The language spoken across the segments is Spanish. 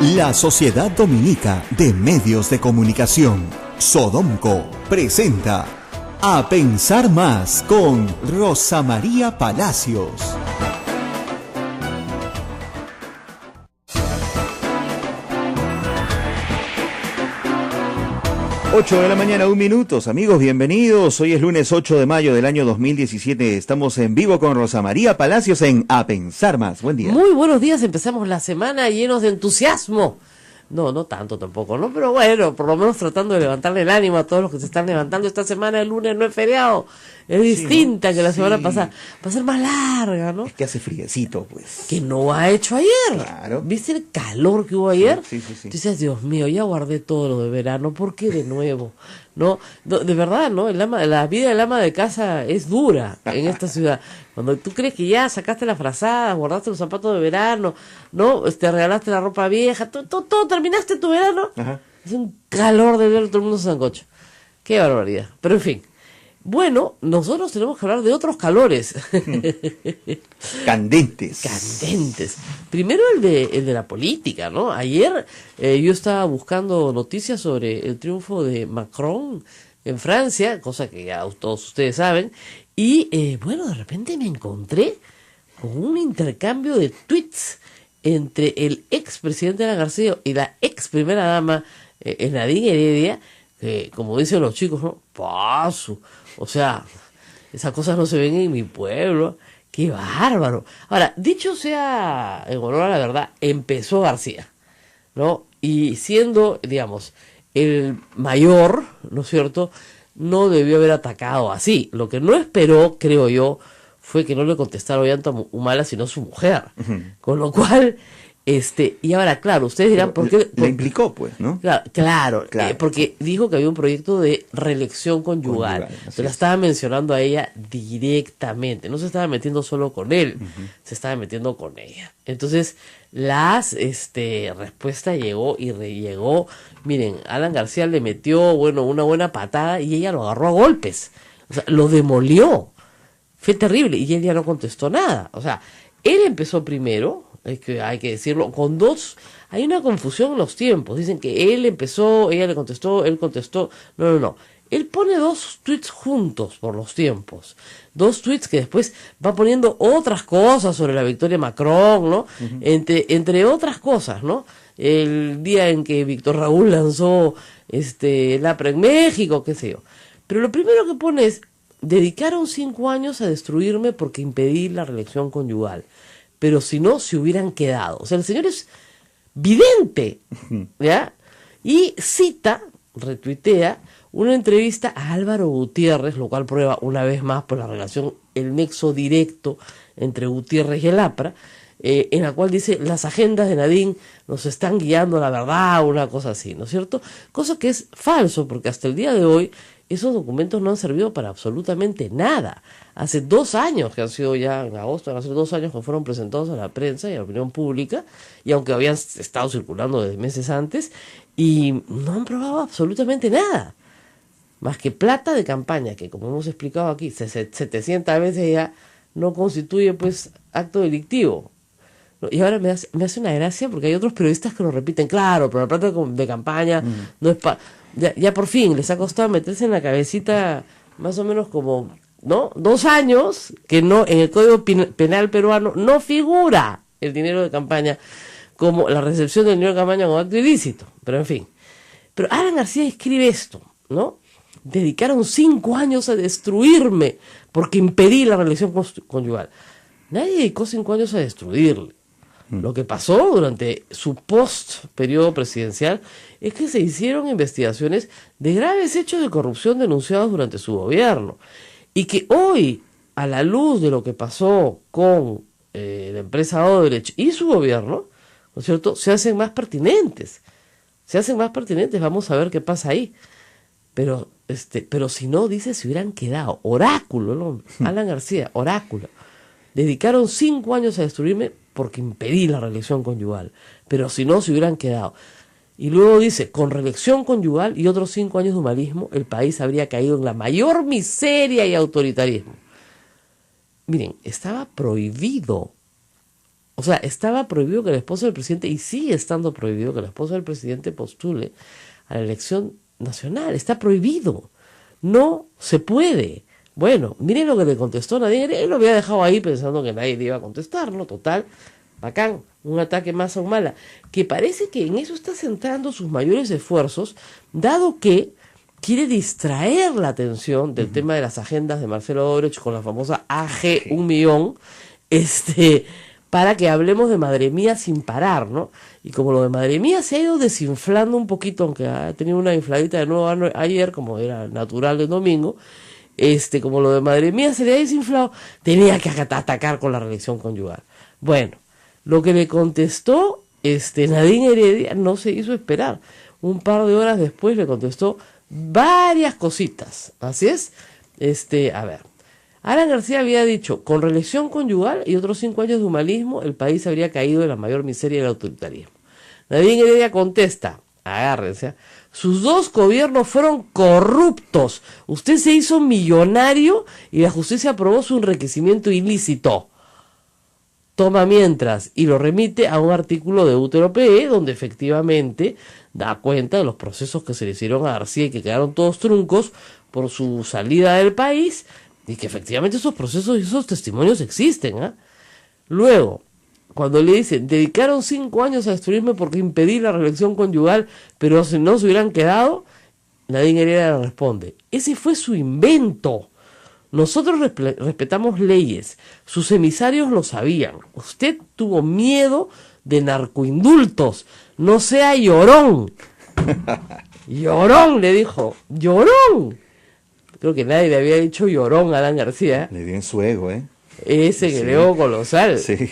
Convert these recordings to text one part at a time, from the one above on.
La Sociedad Dominica de Medios de Comunicación, Sodomco, presenta A Pensar Más con Rosa María Palacios. 8 de la mañana, 1 minuto. Amigos, bienvenidos. Hoy es lunes 8 de mayo del año 2017. Estamos en vivo con Rosa María Palacios en A Pensar Más. Buen día. Muy buenos días. Empezamos la semana llenos de entusiasmo. No tanto tampoco, ¿no? Pero bueno, por lo menos tratando de levantarle el ánimo a todos los que se están levantando esta semana. El lunes no es feriado. Es distinta que la semana pasada. Va a ser más larga, ¿no? Es que hace friecito, pues. Que no ha hecho ayer. Claro. ¿Viste el calor que hubo ayer? Sí. Dices, Dios mío, ya guardé todo lo de verano. ¿Por qué de nuevo? No, de verdad, ¿no? La vida del ama de casa es dura en esta ciudad. Cuando tú crees que ya sacaste la frazada, guardaste los zapatos de verano, ¿no? Te regalaste la ropa vieja, todo terminaste tu verano. Ajá. Es un calor de ver todo el mundo sancocho. Qué barbaridad. Pero en fin. Bueno, nosotros tenemos que hablar de otros calores. Candentes. Candentes. Primero el de la política, ¿no? Ayer yo estaba buscando noticias sobre el triunfo de Macron en Francia, cosa que ya todos ustedes saben, y bueno, de repente me encontré con un intercambio de tweets entre el expresidente Alan García y la ex primera dama Nadine Heredia, que como dicen los chicos, ¿no? Paso. O sea, esas cosas no se ven en mi pueblo. ¡Qué bárbaro! Ahora, dicho sea en honor a la verdad, empezó García, ¿no? Y siendo, digamos, el mayor, ¿no es cierto?, no debió haber atacado así. Lo que no esperó, creo yo, fue que no le contestara Ollanta Humala, sino su mujer. Con lo cual, y ahora, claro, ustedes dirán, ¿por qué? Le implicó, pues, ¿no? Claro, porque dijo que había un proyecto de reelección conyugal. Se la estaba mencionando a ella directamente. No se estaba metiendo solo con él, se estaba metiendo con ella. Entonces, respuesta llegó y llegó. Miren, Alan García le metió, bueno, una buena patada y ella lo agarró a golpes. O sea, lo demolió. Fue terrible y él ya no contestó nada. O sea, él empezó primero. Hay que decirlo, con dos, hay una confusión en los tiempos, dicen que él empezó, ella le contestó, él contestó, no, él pone dos tweets juntos por los tiempos, dos tweets que después va poniendo otras cosas sobre la victoria de Macron, ¿no? Entre otras cosas, ¿no? El día en que Víctor Raúl lanzó el APRA en México, qué sé yo, pero lo primero que pone es, dedicaron 5 años a destruirme porque impedí la reelección conyugal. Pero si no, se hubieran quedado. O sea, el señor es vidente, ¿ya? Y retuitea una entrevista a Álvaro Gutiérrez, lo cual prueba una vez más por la relación, el nexo directo entre Gutiérrez y el APRA, en la cual dice, las agendas de Nadine nos están guiando a la verdad, una cosa así, ¿no es cierto? Cosa que es falso, porque hasta el día de hoy esos documentos no han servido para absolutamente nada. Hace 2 años, que han sido ya en agosto, van a ser 2 años que fueron presentados a la prensa y a la opinión pública, y aunque habían estado circulando desde meses antes, y no han probado absolutamente nada, más que plata de campaña, que como hemos explicado aquí, 700 veces ya no constituye pues acto delictivo. Y ahora me hace una gracia porque hay otros periodistas que lo repiten, claro, pero la plata de campaña no es ya por fin les ha costado meterse en la cabecita más o menos como, ¿no? 2 años que no, en el Código Penal peruano no figura el dinero de campaña como la recepción del dinero de campaña como acto ilícito, pero en fin. Pero Alan García escribe esto, ¿no? Dedicaron 5 años a destruirme porque impedí la reelección conyugal. Nadie dedicó 5 años a destruirle. Lo que pasó durante su post-periodo presidencial es que se hicieron investigaciones de graves hechos de corrupción denunciados durante su gobierno. Y que hoy, a la luz de lo que pasó con la empresa Odebrecht y su gobierno, ¿no es cierto?, se hacen más pertinentes. Vamos a ver qué pasa ahí. Pero si no, dice, se hubieran quedado. Oráculo, el hombre. Alan García, oráculo. Dedicaron 5 años a destruirme porque impedí la reelección conyugal. Pero si no, se hubieran quedado. Y luego dice, con reelección conyugal y otros 5 años de humanismo, el país habría caído en la mayor miseria y autoritarismo. Miren, estaba prohibido O sea, estaba prohibido que la esposa del presidente, y sigue estando prohibido que la esposa del presidente postule a la elección nacional. Está prohibido. No se puede. Bueno, miren lo que le contestó Nadine. Él lo había dejado ahí pensando que nadie le iba a contestar, ¿no? Total, bacán, un ataque más a Humala. Que parece que en eso está centrando sus mayores esfuerzos, dado que quiere distraer la atención del tema de las agendas de Marcelo Odebrecht con la famosa AG 1 millón, para que hablemos de Madre Mía sin parar, ¿no? Y como lo de Madre Mía se ha ido desinflando un poquito, aunque ha tenido una infladita de nuevo ayer, como era natural del domingo, como lo de Madre Mía se le ha desinflado, tenía que atacar con la reelección conyugal. Bueno, lo que le contestó Nadine Heredia no se hizo esperar. Un par de horas después le contestó varias cositas. Así es. A ver. Alan García había dicho, con reelección conyugal y otros 5 años de humanismo, el país habría caído en la mayor miseria del autoritarismo. Nadine Heredia contesta, agárrense, sus 2 gobiernos fueron corruptos. Usted se hizo millonario y la justicia aprobó su enriquecimiento ilícito. Toma mientras, y lo remite a un artículo de Útero PE, donde efectivamente da cuenta de los procesos que se le hicieron a García y que quedaron todos truncos por su salida del país, y que efectivamente esos procesos y esos testimonios existen, ¿eh? Luego, cuando le dicen, dedicaron 5 años a destruirme porque impedí la reelección conyugal, pero si no se hubieran quedado, Nadine Heredia responde, ese fue su invento. Nosotros respetamos leyes, sus emisarios lo sabían. Usted tuvo miedo de narcoindultos, no sea llorón. Llorón, le dijo, llorón. Creo que nadie le había dicho llorón a Alan García. Le dio en su ego, ¿eh? Ese que le dio colosal. Sí.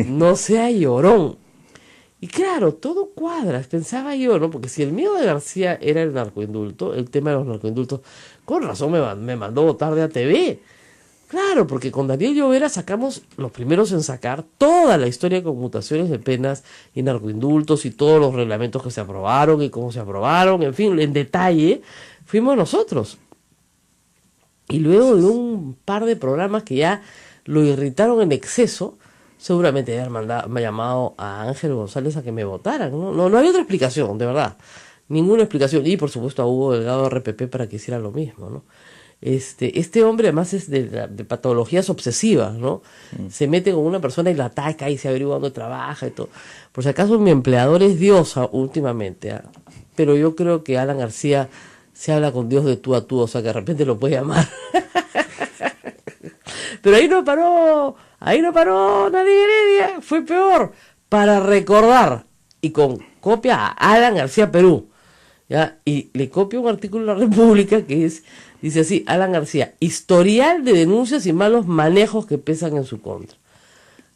No sea llorón. Y claro, todo cuadra, pensaba yo, ¿no? Porque si el miedo de García era el narcoindulto, el tema de los narcoindultos, con razón me mandó votar de ATV. Claro, porque con Daniel Llovera sacamos los primeros en sacar toda la historia de conmutaciones de penas y narcoindultos y todos los reglamentos que se aprobaron y cómo se aprobaron, en fin, en detalle, fuimos nosotros. Y luego de un par de programas que ya lo irritaron en exceso, seguramente me ha llamado a Ángel González a que me votaran, ¿no? No había otra explicación, de verdad. Ninguna explicación. Y por supuesto a Hugo Delgado RPP para que hiciera lo mismo, ¿no? Este hombre además es de patologías obsesivas, ¿no? Se mete con una persona y la ataca y se averigua dónde trabaja y todo. Por si acaso mi empleador es diosa últimamente, ¿eh? Pero yo creo que Alan García se habla con Dios de tú a tú, o sea que de repente lo puede llamar. Pero ahí no paró Nadine Heredia, fue peor, para recordar, y con copia a Alan García Perú, ¿ya? Y le copia un artículo de la República que dice así, Alan García, historial de denuncias y malos manejos que pesan en su contra.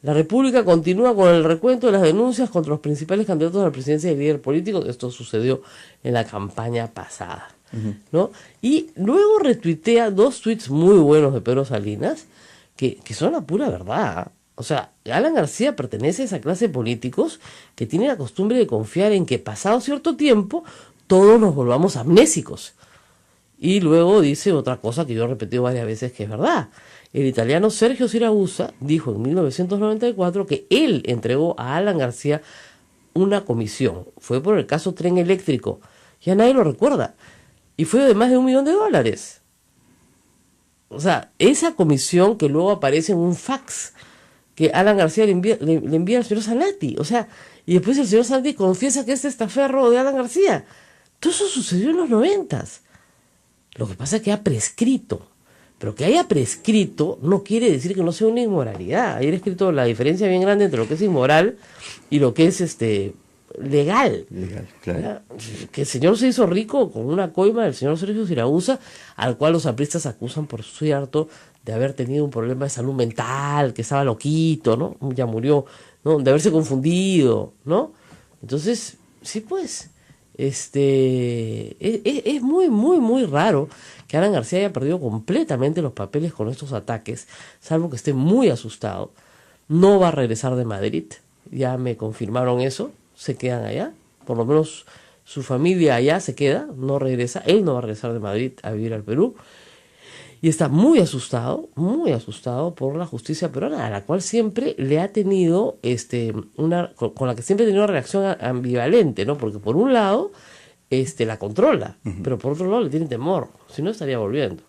La República continúa con el recuento de las denuncias contra los principales candidatos a la presidencia y líder político. Esto sucedió en la campaña pasada, ¿no? Y luego retuitea 2 tweets muy buenos de Pedro Salinas, que son la pura verdad. O sea, Alan García pertenece a esa clase de políticos que tiene la costumbre de confiar en que pasado cierto tiempo todos nos volvamos amnésicos. Y luego dice otra cosa que yo he repetido varias veces que es verdad. El italiano Sergio Siragusa dijo en 1994 que él entregó a Alan García una comisión. Fue por el caso Tren Eléctrico. Ya nadie lo recuerda. Y fue de más de $1 millón. O sea, esa comisión que luego aparece en un fax que Alan García le envía al señor Zanatti. O sea, y después el señor Zanatti confiesa que es testaferro de Alan García. Todo eso sucedió en los 90s. Lo que pasa es que ha prescrito. Pero que haya prescrito no quiere decir que no sea una inmoralidad. Ayer he escrito la diferencia bien grande entre lo que es inmoral y lo que es legal. Legal, claro. Que el señor se hizo rico con una coima del señor Sergio Siragusa, al cual los apristas acusan, por cierto, de haber tenido un problema de salud mental, que estaba loquito, ¿no? Ya murió, ¿no? De haberse confundido, ¿no? Entonces, sí, pues, es muy, muy, muy raro que Alan García haya perdido completamente los papeles con estos ataques, salvo que esté muy asustado. No va a regresar de Madrid, ya me confirmaron eso, se quedan allá, por lo menos su familia allá se queda, no regresa, él no va a regresar de Madrid a vivir al Perú. y está muy asustado por la justicia peruana, a la cual siempre le ha tenido, con la que siempre ha tenido una reacción ambivalente, ¿no? Porque por un lado, la controla, pero por otro lado le tiene temor, si no estaría volviendo.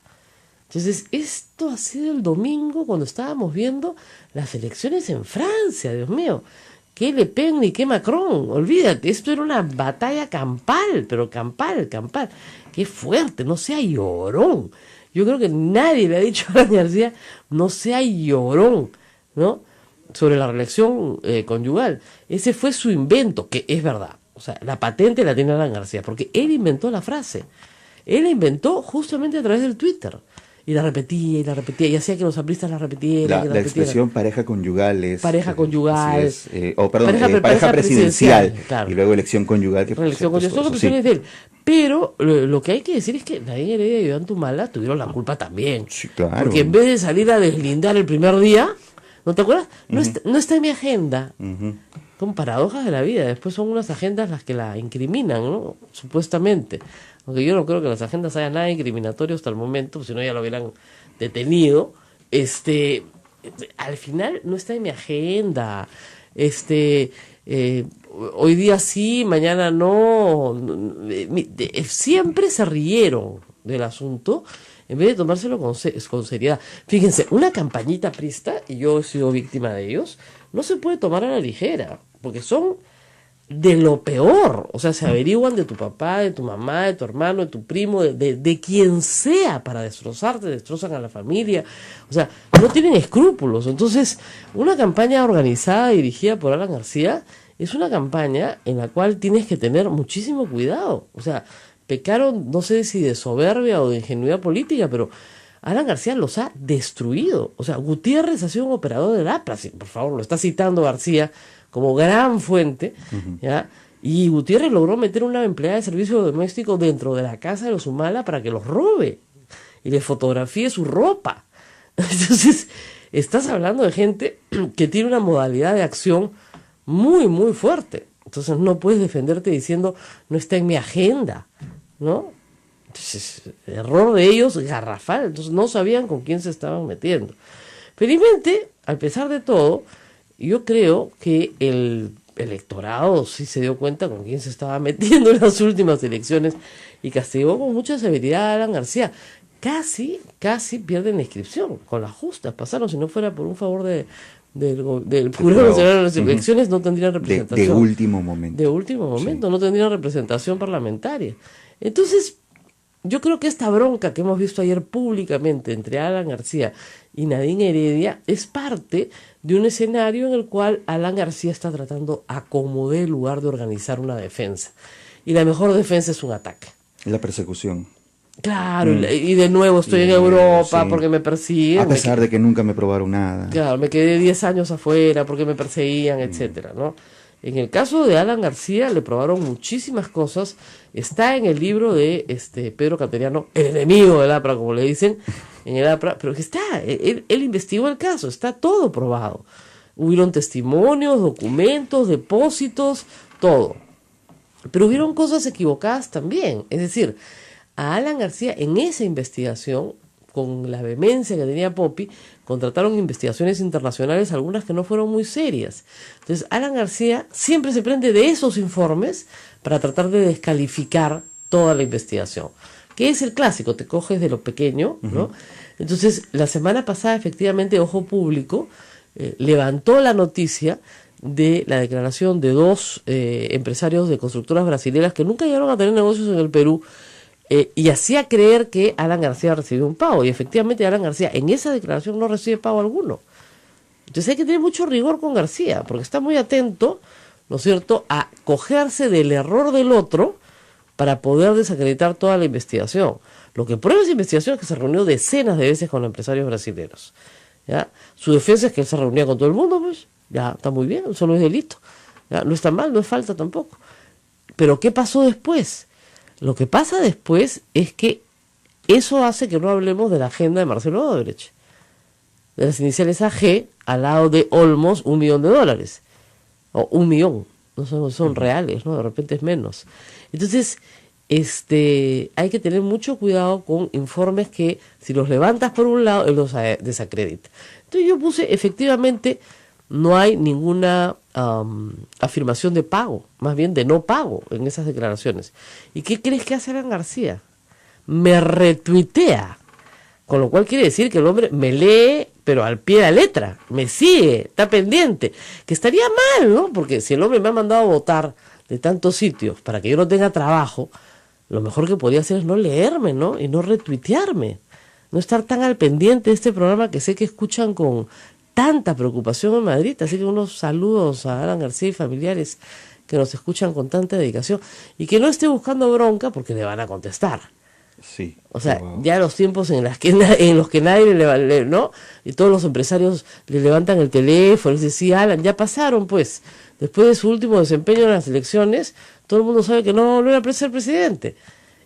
Entonces, esto ha sido el domingo cuando estábamos viendo las elecciones en Francia, Dios mío. Qué Le Pen ni qué Macron, olvídate, esto era una batalla campal, pero campal. Qué fuerte, no sea llorón. Yo creo que nadie le ha dicho a Alan García, no sea llorón, ¿no? Sobre la reelección conyugal. Ese fue su invento, que es verdad. O sea, la patente la tiene Alan García, porque él inventó la frase. Él la inventó justamente a través del Twitter. Y la repetía, y hacía que los apristas la repitieran. La expresión pareja conyugal es... Pareja conyugal. Pareja presidencial. Claro. Y luego elección conyugal. Que elección conyugal, son opciones de él. Pero lo que hay que decir es que Nadine Heredia y Iván Tumala tuvieron la culpa también. Sí, claro. Porque en vez de salir a deslindar el primer día, ¿no te acuerdas? No, no está en mi agenda. Con paradojas de la vida. Después son unas agendas las que la incriminan, ¿no? Supuestamente. Aunque yo no creo que las agendas haya nada incriminatorio hasta el momento, si no ya lo hubieran detenido. Al final no está en mi agenda. Hoy día sí, mañana no. Siempre se rieron del asunto en vez de tomárselo con seriedad. Fíjense, una campañita prista, y yo he sido víctima de ellos, no se puede tomar a la ligera, porque son de lo peor. O sea, se averiguan de tu papá, de tu mamá, de tu hermano, de tu primo, de quien sea para destrozarte, destrozan a la familia. O sea, no tienen escrúpulos. Entonces, una campaña organizada, dirigida por Alan García, es una campaña en la cual tienes que tener muchísimo cuidado. O sea, pecaron, no sé si de soberbia o de ingenuidad política, pero Alan García los ha destruido. O sea, Gutiérrez ha sido un operador del APRA, por favor, lo está citando García como gran fuente, ¿ya? Y Gutiérrez logró meter una empleada de servicio doméstico dentro de la casa de los Humala para que los robe y le fotografíe su ropa. Entonces, estás hablando de gente que tiene una modalidad de acción muy, muy fuerte. Entonces, no puedes defenderte diciendo, no está en mi agenda, ¿no? Entonces, error de ellos garrafal. Entonces, no sabían con quién se estaban metiendo. Felizmente, a pesar de todo, yo creo que el electorado sí se dio cuenta con quién se estaba metiendo en las últimas elecciones y castigó con mucha severidad a Alan García. Casi pierden la inscripción, con las justas pasaron, si no fuera por un favor del Jurado Nacional de las Elecciones, no tendrían representación. De último momento. De último momento, sí. No tendrían representación parlamentaria. Entonces, yo creo que esta bronca que hemos visto ayer públicamente entre Alan García y Nadine Heredia es parte de un escenario en el cual Alan García está tratando a como dé lugar de organizar una defensa. Y la mejor defensa es un ataque. La persecución. Claro, y de nuevo estoy en Europa porque me persiguen. A pesar de que nunca me probaron nada. Claro, me quedé 10 años afuera porque me perseguían, etcétera, ¿no? En el caso de Alan García le probaron muchísimas cosas. Está en el libro de Pedro Cateriano, el enemigo del APRA, como le dicen, en el APRA, pero que está, él investigó el caso, está todo probado. Hubieron testimonios, documentos, depósitos, todo. Pero hubieron cosas equivocadas también. Es decir, a Alan García en esa investigación, con la vehemencia que tenía Poppy, contrataron investigaciones internacionales, algunas que no fueron muy serias. Entonces, Alan García siempre se prende de esos informes para tratar de descalificar toda la investigación, que es el clásico, te coges de lo pequeño, ¿no? Entonces, la semana pasada, efectivamente, Ojo Público levantó la noticia de la declaración de dos empresarios de constructoras brasileñas que nunca llegaron a tener negocios en el Perú, y hacía creer que Alan García recibió un pago, y efectivamente Alan García en esa declaración no recibe pago alguno. Entonces hay que tener mucho rigor con García, porque está muy atento, ¿no es cierto?, a cogerse del error del otro para poder desacreditar toda la investigación. Lo que prueba esa investigación es que se reunió decenas de veces con empresarios brasileños, ¿ya? Su defensa es que él se reunía con todo el mundo, pues, ya está muy bien, eso no es delito, ¿ya? No está mal, no es falta tampoco. Pero ¿qué pasó después? Lo que pasa después es que eso hace que no hablemos de la agenda de Marcelo Odebrecht, de las iniciales AG al lado de Olmos, $1 millón, o 1 millón, no son reales, ¿no? De repente es menos. Entonces, hay que tener mucho cuidado con informes que si los levantas por un lado, él los desacredita. Entonces yo puse, efectivamente, no hay ninguna afirmación de pago, más bien de no pago en esas declaraciones. ¿Y qué crees que hace Alan García? Me retuitea, con lo cual quiere decir que el hombre me lee, pero al pie de la letra, me sigue, está pendiente, que estaría mal, ¿no? Porque si el hombre me ha mandado a votar de tantos sitios para que yo no tenga trabajo, lo mejor que podría hacer es no leerme, ¿no? Y no retuitearme, no estar tan al pendiente de este programa que sé que escuchan con tanta preocupación en Madrid. Así que unos saludos a Alan García y familiares que nos escuchan con tanta dedicación y que no esté buscando bronca porque le van a contestar. Sí. O sea, Wow. ya los tiempos en los que nadie ¿no? Y todos los empresarios le levantan el teléfono y dicen, sí, Alan, ya pasaron, pues. Después de su último desempeño en las elecciones, todo el mundo sabe que no va a volver a ser presidente.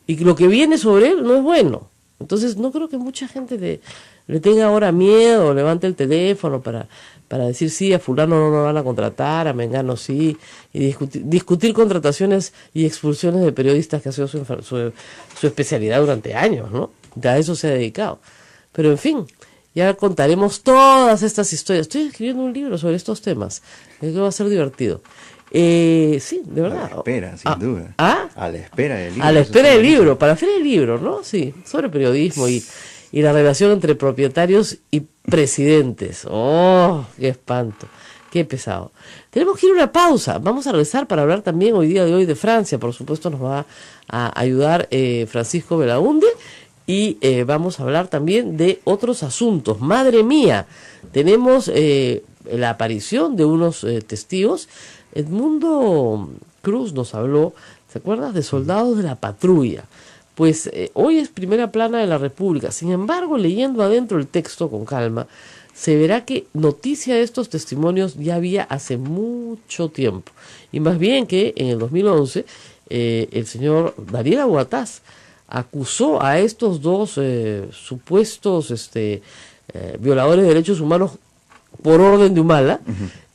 Y que lo que viene sobre él no es bueno. Entonces, no creo que mucha gente le tenga ahora miedo o levante el teléfono para decir, sí, a fulano no lo van a contratar, a mengano sí, y discutir contrataciones y expulsiones de periodistas, que ha sido su especialidad durante años, ¿no? Ya a eso se ha dedicado. Pero en fin, ya contaremos todas estas historias. Estoy escribiendo un libro sobre estos temas, creo que va a ser divertido. Sí, de verdad. A la espera, sin duda. ¿Ah? A la espera del libro. A la eso espera está del buenísimo. libro, para la Feria del Libro, ¿no? Sí, sobre periodismo y la relación entre propietarios y presidentes. ¡Oh, qué espanto! ¡Qué pesado! Tenemos que ir a una pausa. Vamos a regresar para hablar también hoy día de hoy de Francia. Por supuesto nos va a ayudar Francisco Belaunde. Y vamos a hablar también de otros asuntos. ¡Madre mía! Tenemos la aparición de unos testigos. Edmundo Cruz nos habló, ¿se acuerdas? De soldados de la patrulla. Pues hoy es primera plana de la República. Sin embargo, leyendo adentro el texto con calma, se verá que noticia de estos testimonios ya había hace mucho tiempo. Y más bien que en el 2011 el señor Daniel Aguataz acusó a estos dos supuestos violadores de derechos humanos por orden de Humala,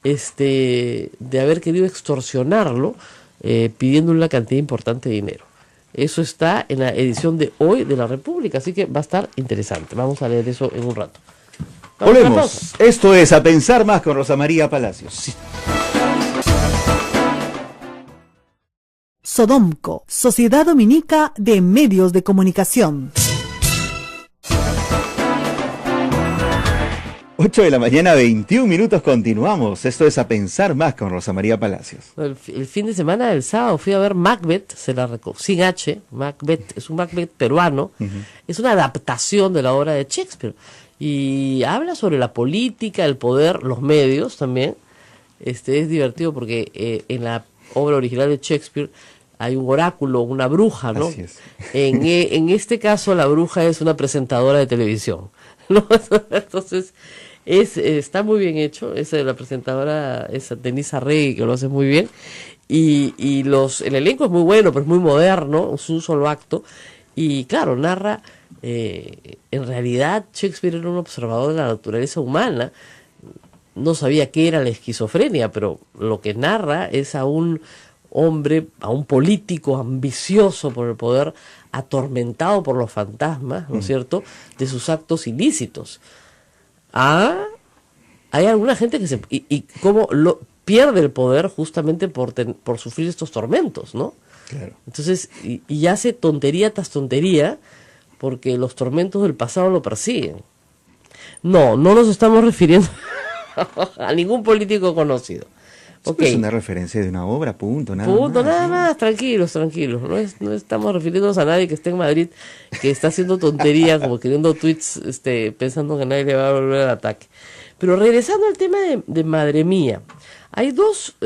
de haber querido extorsionarlo pidiéndole una cantidad importante de dinero. Eso está en la edición de hoy de la República, así que va a estar interesante. Vamos a leer eso en un rato. Vamos a la pausa. Volvemos. Esto es A Pensar Más con Rosa María Palacios. Sí. Sodomco, Sociedad Dominica de Medios de Comunicación. 8 de la mañana, 21 minutos, continuamos. Esto es A Pensar Más con Rosa María Palacios. El fin de semana del sábado fui a ver Macbeth, sin H, Macbeth, es un Macbeth peruano, es una adaptación de la obra de Shakespeare, y habla sobre la política, el poder, los medios también. Es divertido porque en la obra original de Shakespeare hay un oráculo, una bruja, ¿no? Así es. En este caso la bruja es una presentadora de televisión, ¿no? Entonces está muy bien hecho. La presentadora es Denise Arregui, que lo hace muy bien, y el elenco es muy bueno, pero es muy moderno, es un solo acto, y claro, narra en realidad Shakespeare era un observador de la naturaleza humana. No sabía qué era la esquizofrenia, pero lo que narra es a un hombre, a un político ambicioso por el poder, atormentado por los fantasmas, ¿no es cierto?, de sus actos ilícitos. Hay alguna gente que y cómo pierde el poder justamente por sufrir estos tormentos, ¿no? Claro. Entonces, y hace tontería tras tontería porque los tormentos del pasado lo persiguen. No nos estamos refiriendo a ningún político conocido. Okay. Es una referencia de una obra, nada nada más. más, tranquilos. No estamos refiriéndonos a nadie que esté en Madrid, que está haciendo tonterías, como queriendo tweets, pensando que nadie le va a volver al ataque. Pero regresando al tema de Madre Mía, hay dos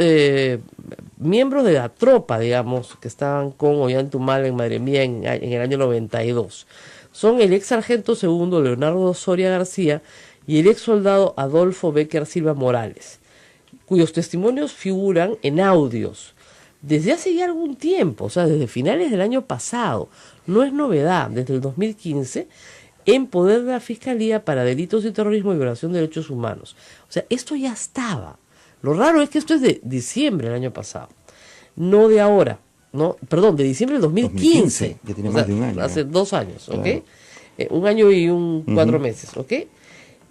miembros de la tropa, digamos, que estaban con Ollantaytamala en Madre Mía en el año 92. Son el ex sargento segundo Leonardo Soria García y el ex soldado Adolfo Becker Silva Morales, cuyos testimonios figuran en audios desde hace ya algún tiempo, o sea, desde finales del año pasado. No es novedad, desde el 2015, en poder de la Fiscalía para delitos de terrorismo y violación de derechos humanos. O sea, esto ya estaba. Lo raro es que esto es de diciembre del año pasado, no de ahora. ¿no? Perdón, de diciembre del 2015. Ya tiene más de un año. Hace 2 años, ¿ok? Claro. 1 año y 4 meses, ¿ok?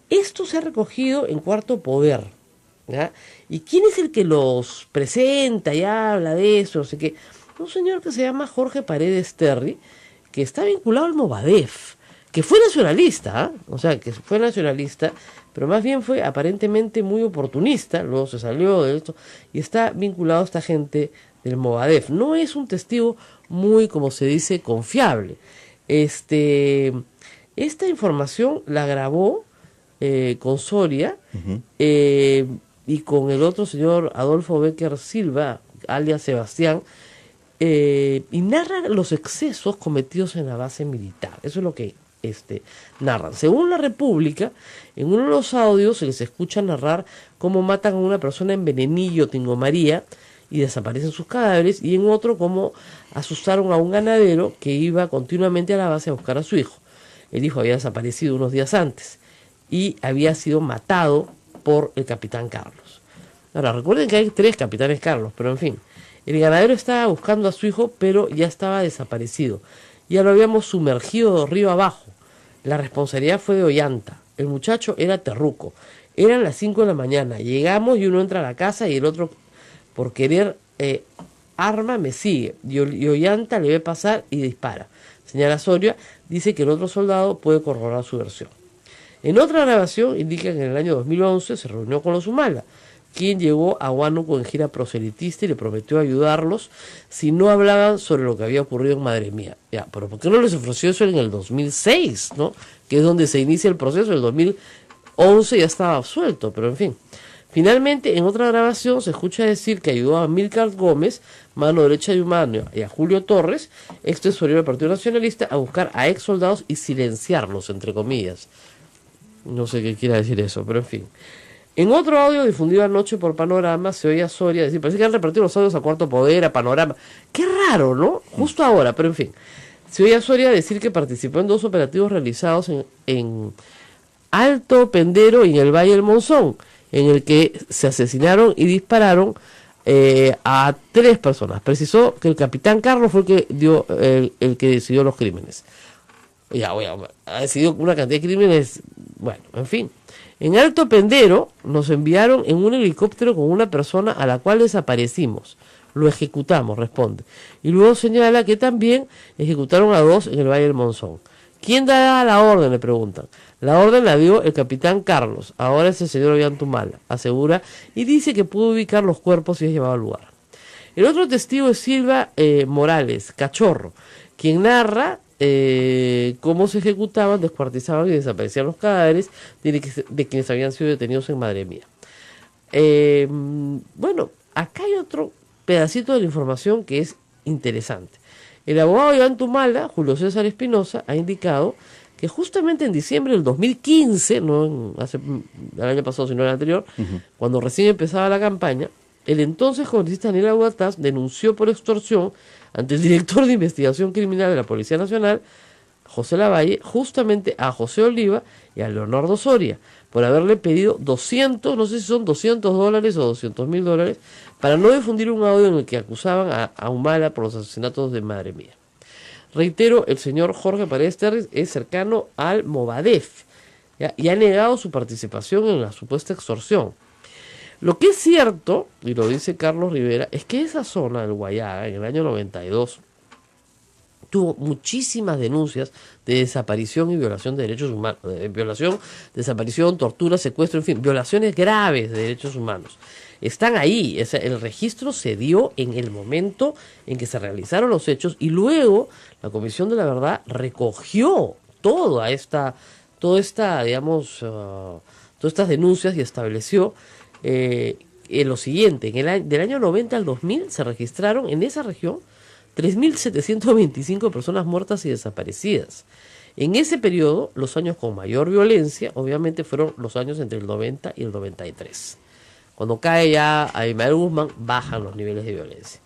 Esto se ha recogido en Cuarto Poder, ¿ya? ¿Y quién es el que los presenta y habla de eso? No sé qué. Un señor que se llama Jorge Paredes Terry, que está vinculado al Movadef, que fue nacionalista, ¿eh? O sea, que fue nacionalista, pero más bien fue aparentemente muy oportunista, luego se salió de esto, y está vinculado a esta gente del Movadef. No es un testigo muy, como se dice, confiable. Esta información la grabó con Soria y con el otro señor Adolfo Becker Silva, alias Sebastián, y narra los excesos cometidos en la base militar. Eso es lo que narran. Según la República, en uno de los audios se les escucha narrar cómo matan a una persona en Venenillo, Tingo María, y desaparecen sus cadáveres, y en otro cómo asustaron a un ganadero que iba continuamente a la base a buscar a su hijo. El hijo había desaparecido unos días antes y había sido matado por el capitán Carlos. Ahora, recuerden que hay 3 capitanes Carlos, pero en fin, el ganadero estaba buscando a su hijo, pero ya estaba desaparecido. Ya lo habíamos sumergido río abajo. La responsabilidad fue de Ollanta. El muchacho era terruco. Eran las 5 de la mañana. Llegamos y uno entra a la casa y el otro, por querer arma, me sigue. Y Ollanta le ve pasar y dispara. Señala Soria, dice que el otro soldado puede corroborar su versión. En otra grabación indica que en el año 2011 se reunió con los Humala, quien llegó a Huánuco en gira proselitista y le prometió ayudarlos si no hablaban sobre lo que había ocurrido en Madre Mía. Ya, pero ¿por qué no les ofreció eso en el 2006, ¿no? Que es donde se inicia el proceso? En el 2011 ya estaba absuelto, pero en fin. Finalmente, en otra grabación se escucha decir que ayudó a Milcar Gómez, mano derecha de Humano, y a Julio Torres, ex tesorero del Partido Nacionalista, a buscar a ex soldados y silenciarlos, entre comillas. No sé qué quiera decir eso, pero en fin. En otro audio difundido anoche por Panorama se oye a Soria decir, parece que han repartido los audios a Cuarto Poder, a Panorama. Qué raro, ¿no? Justo ahora, pero en fin. Se oye a Soria decir que participó en 2 operativos realizados en Alto Pendero y en el Valle del Monzón, en el que se asesinaron y dispararon a 3 personas. Precisó que el capitán Carlos fue el que decidió los crímenes. Ya, ha decidido una cantidad de crímenes, bueno, en fin. En Alto Pendero nos enviaron en un helicóptero con una persona a la cual desaparecimos. Lo ejecutamos, responde. Y luego señala que también ejecutaron a 2 en el Valle del Monzón. ¿Quién dará la orden?, le preguntan. La orden la dio el capitán Carlos, ahora es el señor Ollantumala, asegura, y dice que pudo ubicar los cuerpos y es llevado al lugar. El otro testigo es Silva Morales, Cachorro, quien narra cómo se ejecutaban, descuartizaban y desaparecían los cadáveres de quienes habían sido detenidos en Madre Mía. Bueno, acá hay otro pedacito de la información que es interesante. El abogado de Ollantumala, Julio César Espinosa, ha indicado que justamente en diciembre del 2015, no el año pasado sino el anterior, cuando recién empezaba la campaña, el entonces congresista Daniel Aguataz denunció por extorsión ante el director de investigación criminal de la Policía Nacional, José Lavalle, justamente a José Oliva y a Leonardo Soria, por haberle pedido 200, no sé si son $200 o $200.000, para no difundir un audio en el que acusaban a Humala por los asesinatos de Madre Mía. Reitero, el señor Jorge Paredes Terry es cercano al Movadef, ¿ya? Y ha negado su participación en la supuesta extorsión. Lo que es cierto, y lo dice Carlos Rivera, es que esa zona del Guayaga, en el año 92, tuvo muchísimas denuncias de desaparición y violación de derechos humanos, desaparición, tortura, secuestro, en fin, violaciones graves de derechos humanos. Están ahí, el registro se dio en el momento en que se realizaron los hechos y luego la Comisión de la Verdad recogió todas estas denuncias y estableció lo siguiente: del año 90 al 2000 se registraron en esa región 3.725 personas muertas y desaparecidas. En ese periodo, los años con mayor violencia, obviamente, fueron los años entre el 90 y el 93. Cuando cae ya Abimael Guzmán, bajan los niveles de violencia.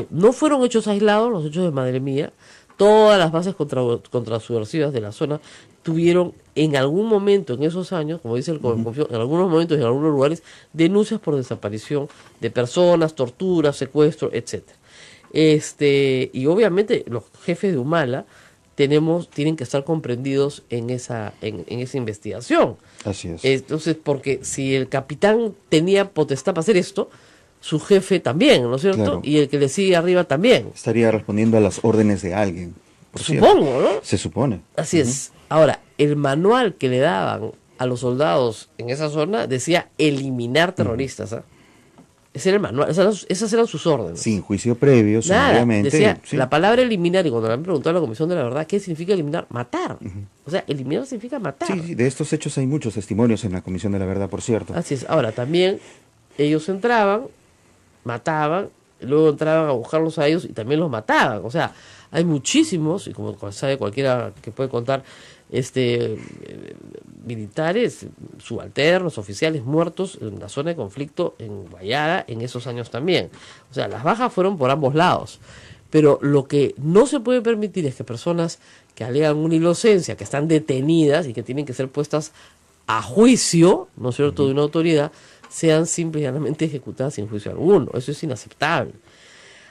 No fueron hechos aislados los hechos de Madre Mía. Todas las bases contrasubversivas de la zona tuvieron en algún momento en esos años, como dice el Confío, en algunos momentos y en algunos lugares, denuncias por desaparición de personas, tortura, secuestro, etc. Y obviamente los jefes de Humala tienen que estar comprendidos en esa investigación. Así es. Entonces, porque si el capitán tenía potestad para hacer esto, su jefe también, ¿no es cierto? Claro. Y el que le sigue arriba también. Estaría respondiendo a las órdenes de alguien. Por cierto. Supongo, ¿no? Se supone. Así es. Ahora, el manual que le daban a los soldados en esa zona decía eliminar terroristas. ¿Ah? Ese era el manual, esas eran sus órdenes. Sin juicio previo, Nada, sumariamente. decía Sí. la palabra eliminar, y cuando le han preguntado a la Comisión de la Verdad qué significa eliminar, matar. O sea, eliminar significa matar. Sí, sí, de estos hechos hay muchos testimonios en la Comisión de la Verdad, por cierto. Así es. Ahora, también ellos entraban, mataban, y luego entraban a buscarlos a ellos y también los mataban. O sea, hay muchísimos, y como sabe cualquiera que puede contar, militares, subalternos, oficiales muertos en la zona de conflicto en Guayara en esos años también. O sea, las bajas fueron por ambos lados. Pero lo que no se puede permitir es que personas que alegan una inocencia, que están detenidas y que tienen que ser puestas a juicio, ¿no es cierto?, de una autoridad, sean simple y llanamente ejecutadas sin juicio alguno. Eso es inaceptable.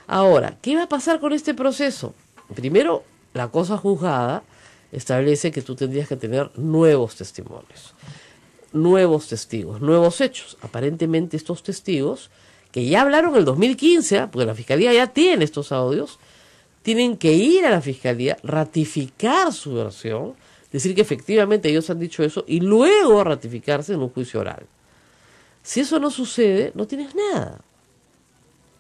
Ahora, ¿qué va a pasar con este proceso? Primero, la cosa juzgada establece que tú tendrías que tener nuevos testimonios, nuevos testigos, nuevos hechos. Aparentemente estos testigos, que ya hablaron en el 2015, porque la Fiscalía ya tiene estos audios, tienen que ir a la Fiscalía, ratificar su versión, decir que efectivamente ellos han dicho eso y luego ratificarse en un juicio oral. Si eso no sucede, no tienes nada.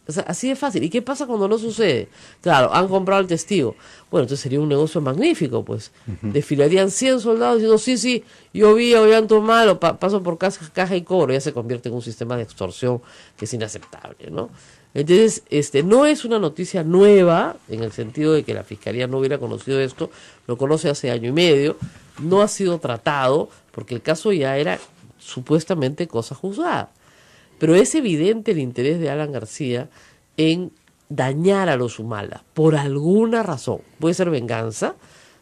O sea, así de fácil. ¿Y qué pasa cuando no sucede? Claro, han comprado el testigo. Bueno, entonces sería un negocio magnífico, pues. Desfilarían 100 soldados diciendo, sí, yo vi a Ollanto Malo, paso por caja y cobro. Ya se convierte en un sistema de extorsión que es inaceptable, ¿no? Entonces, no es una noticia nueva, en el sentido de que la Fiscalía no hubiera conocido esto, lo conoce hace año y medio, no ha sido tratado, porque el caso ya era supuestamente cosa juzgada. Pero es evidente el interés de Alan García en dañar a los Humala, por alguna razón. Puede ser venganza,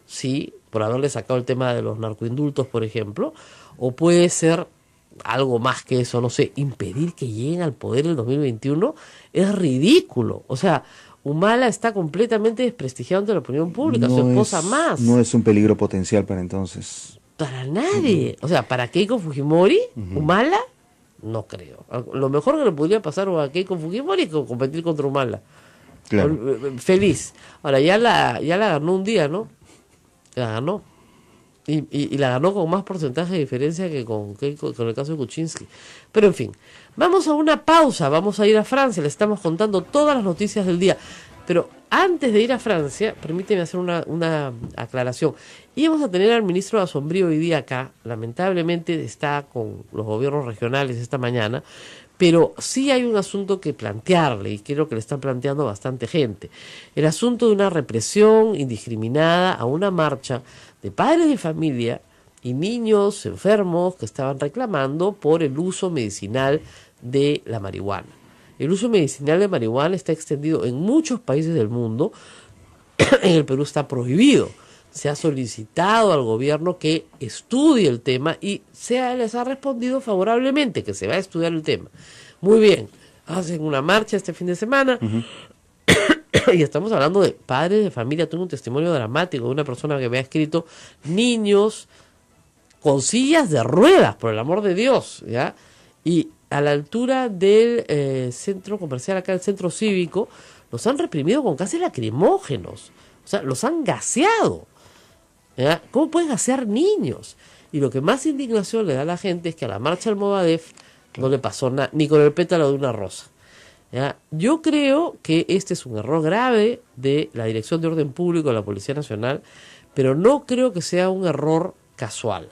sí, por haberle sacado el tema de los narcoindultos, por ejemplo, o puede ser algo más que eso, no sé, impedir que lleguen al poder el 2021 es ridículo. O sea, Humala está completamente desprestigiado ante la opinión pública, su esposa más. No es un peligro potencial para entonces. Para nadie. O sea, para Keiko Fujimori, Humala, no creo. Lo mejor que le podría pasar a Keiko Fujimori es competir contra Humala. Claro. Feliz. Ahora, ya la ganó un día, ¿no? La ganó. Y la ganó con más porcentaje de diferencia que con el caso de Kuczynski. Pero en fin, vamos a una pausa, vamos a ir a Francia, le estamos contando todas las noticias del día. Pero antes de ir a Francia, permíteme hacer una aclaración. Íbamos a tener al ministro de Asombrío hoy día acá, lamentablemente está con los gobiernos regionales esta mañana, pero sí hay un asunto que plantearle, y creo que le están planteando bastante gente. El asunto de una represión indiscriminada a una marcha de padres de familia y niños enfermos que estaban reclamando por el uso medicinal de la marihuana. El uso medicinal de marihuana está extendido en muchos países del mundo. En el Perú está prohibido. Se ha solicitado al gobierno que estudie el tema y les ha respondido favorablemente que se va a estudiar el tema. Muy bien, hacen una marcha este fin de semana. Y estamos hablando de padres de familia. Tengo un testimonio dramático de una persona que me ha escrito niños con sillas de ruedas, por el amor de Dios, ¿ya? Y a la altura del centro comercial, acá el centro cívico, los han reprimido con gases lacrimógenos. O sea, los han gaseado. ¿Ya? ¿Cómo pueden gasear niños? Y lo que más indignación le da a la gente es que a la marcha del Movadef no le pasó nada, ni con el pétalo de una rosa. ¿Ya? Yo creo que este es un error grave de la Dirección de Orden Público de la Policía Nacional, pero no creo que sea un error casual.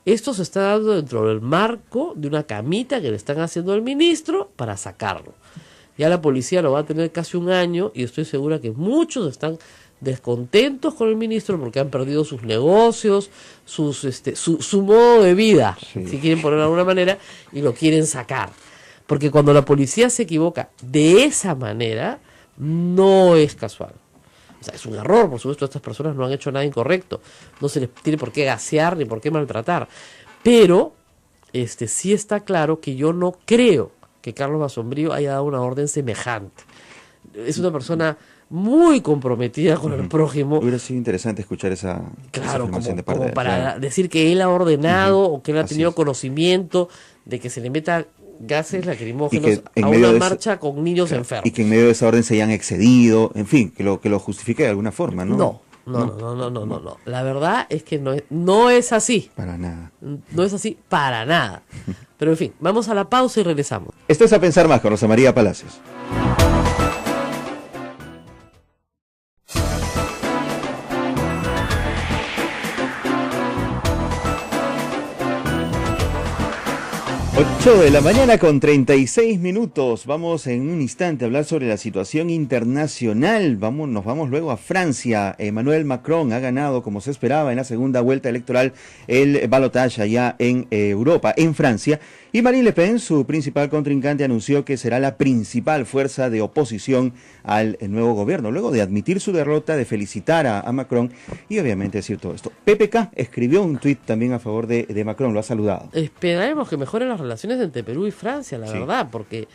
Esto se está dando dentro del marco de una camita que le están haciendo al ministro para sacarlo. Ya la policía lo va a tener casi un año y estoy segura que muchos están descontentos con el ministro porque han perdido sus negocios, su modo de vida, Sí. si quieren ponerlo de alguna manera, y lo quieren sacar. Porque cuando la policía se equivoca de esa manera, no es casual. O sea, es un error, por supuesto, estas personas no han hecho nada incorrecto. No se les tiene por qué gasear ni por qué maltratar. Pero sí está claro que yo no creo que Carlos Basombrío haya dado una orden semejante. es una persona muy comprometida con el prójimo. Hubiera sido interesante escuchar esa afirmación de parte como de él, para claro. decir que él ha ordenado o que él ha Así tenido es. conocimiento de que se le meta gases lacrimógenos Y que en a medio una de marcha con niños Claro, enfermos. y que en medio de esa orden se hayan excedido, en fin, que lo justifique de alguna forma, ¿no? No. La verdad es que no es así. Para nada. No es así para nada. Pero en fin, vamos a la pausa y regresamos. Esto es A Pensar Más con Rosa María Palacios. Ocho de la mañana con 36 minutos. Vamos en un instante a hablar sobre la situación internacional. Nos vamos luego a Francia. Emmanuel Macron ha ganado, como se esperaba, en la segunda vuelta electoral el balotaje allá en Europa, en Francia. Y Marine Le Pen, su principal contrincante, anunció que será la principal fuerza de oposición al nuevo gobierno, luego de admitir su derrota, de felicitar a Macron y obviamente decir todo esto. PPK escribió un tuit también a favor de Macron, lo ha saludado. Esperaremos que mejoren las relaciones entre Perú y Francia, la verdad, porque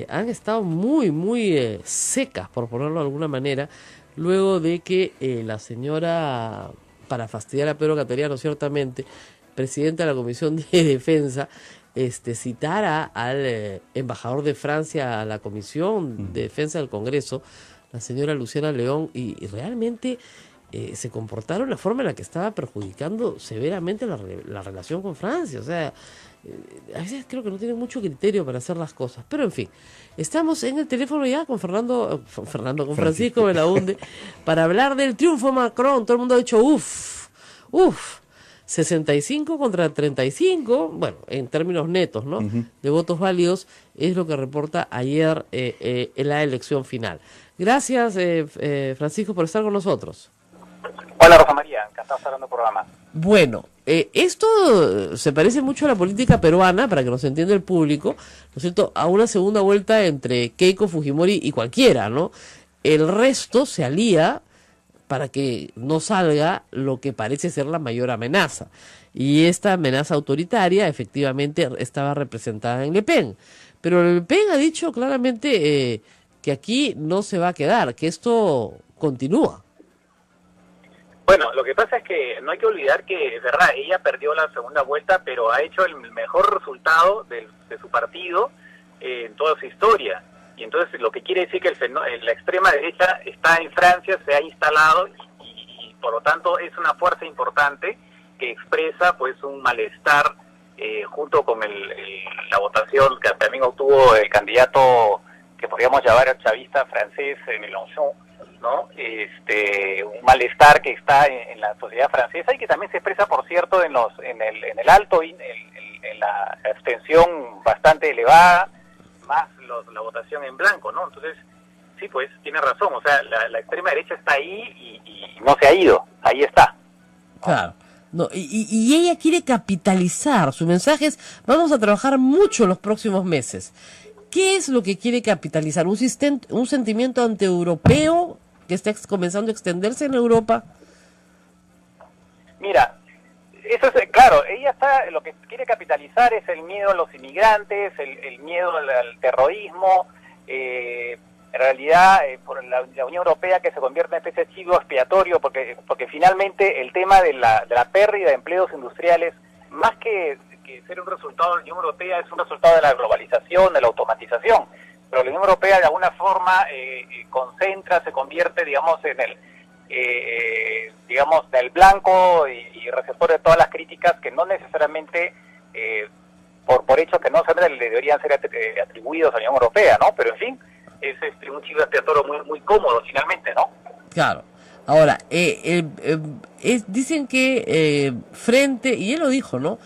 han estado muy secas, por ponerlo de alguna manera, luego de que la señora, para fastidiar a Pedro Cateriano, ciertamente, presidenta de la Comisión de Defensa, citara al embajador de Francia a la Comisión de Defensa del Congreso, la señora Luciana León, y realmente se comportaron de la forma en la que estaba perjudicando severamente la relación con Francia. O sea, a veces creo que no tienen mucho criterio para hacer las cosas. Pero en fin, estamos en el teléfono ya con con Francisco Belaunde, para hablar del triunfo Macron. Todo el mundo ha dicho, uff, 65 contra 35, bueno, en términos netos, ¿no? De votos válidos, es lo que reporta ayer en la elección final. Gracias, Francisco, por estar con nosotros. Hola, Rosa María, encantado de estar en el programa. Bueno, esto se parece mucho a la política peruana, para que nos entienda el público, ¿no es cierto?, a una segunda vuelta entre Keiko Fujimori y cualquiera, ¿no? El resto se alía para que no salga lo que parece ser la mayor amenaza. Y esta amenaza autoritaria efectivamente estaba representada en Le Pen. Pero Le Pen ha dicho claramente que aquí no se va a quedar, que esto continúa. Bueno, lo que pasa es que no hay que olvidar que, es verdad, ella perdió la segunda vuelta, pero ha hecho el mejor resultado de su partido en toda su historia. Y entonces lo que quiere decir que la extrema derecha está en Francia, se ha instalado y por lo tanto es una fuerza importante que expresa pues un malestar junto con la votación que también obtuvo el candidato que podríamos llamar chavista francés, Mélenchon, ¿no? Un malestar que está en la sociedad francesa y que también se expresa, por cierto, en el alto, en la abstención bastante elevada, más la votación en blanco, ¿no? Entonces, sí, pues, tiene razón, o sea, la extrema derecha está ahí y no se ha ido, ahí está. Claro. No, y ella quiere capitalizar, su mensaje es, vamos a trabajar mucho en los próximos meses. ¿Qué es lo que quiere capitalizar? ¿Un sentimiento antieuropeo que está comenzando a extenderse en Europa? Mira, eso es claro, lo que quiere capitalizar es el miedo a los inmigrantes, el miedo al terrorismo, en realidad por la Unión Europea que se convierte en una especie de chivo expiatorio, porque finalmente el tema de la pérdida de empleos industriales, más que ser un resultado de la Unión Europea, es un resultado de la globalización, de la automatización, pero la Unión Europea de alguna forma se convierte, digamos, en del blanco y receptor de todas las críticas que no necesariamente, por hecho que no le deberían ser atribuidos a la Unión Europea, ¿no? Pero en fin, es un chivo expiatorio muy cómodo finalmente, ¿no? Claro. Ahora, dicen que frente, y él lo dijo, ¿no?,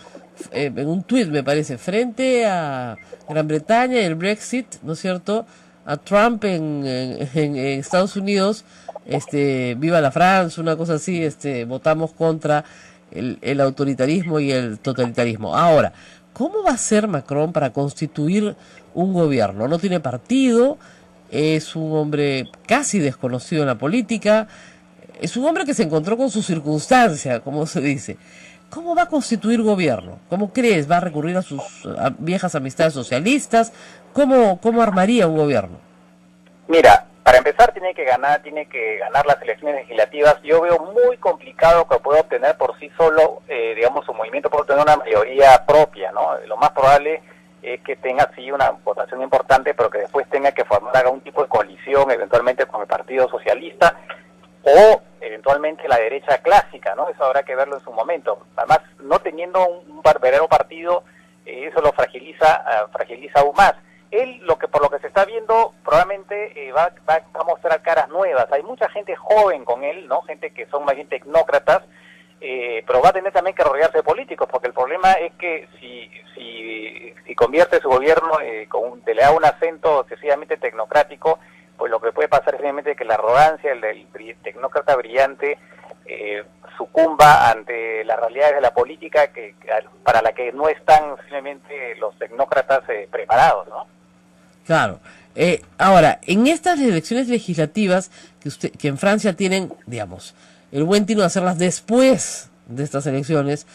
en un tuit me parece, frente a Gran Bretaña y el Brexit, ¿no es cierto?, a Trump en Estados Unidos, viva la France, una cosa así, votamos contra el autoritarismo y el totalitarismo. Ahora, ¿cómo va a ser Macron para constituir un gobierno? No tiene partido, es un hombre casi desconocido en la política, es un hombre que se encontró con su circunstancia, como se dice. ¿Cómo va a constituir gobierno? ¿Cómo crees? ¿Va a recurrir a sus viejas amistades socialistas? ¿Cómo armaría un gobierno? Mira, para empezar tiene que ganar las elecciones legislativas. Yo veo muy complicado que pueda obtener por sí solo, digamos, su movimiento puede obtener una mayoría propia, ¿no? Lo más probable es que tenga sí una votación importante, pero que después tenga que formar algún tipo de coalición, eventualmente con el Partido Socialista, o eventualmente la derecha clásica, ¿no? Eso habrá que verlo en su momento. Además, no teniendo un verdadero partido, eso lo fragiliza aún más. Él, por lo que se está viendo, probablemente va a mostrar caras nuevas. Hay mucha gente joven con él, ¿no? Gente que son más bien tecnócratas, pero va a tener también que rodearse de políticos, porque el problema es que si convierte su gobierno, le da un acento excesivamente tecnocrático, pues lo que puede pasar es simplemente que la arrogancia del tecnócrata brillante sucumba ante las realidades de la política para la que no están simplemente los tecnócratas preparados, ¿no? Claro. Ahora, en estas elecciones legislativas que en Francia tienen, digamos, el buen tino de hacerlas después de estas elecciones,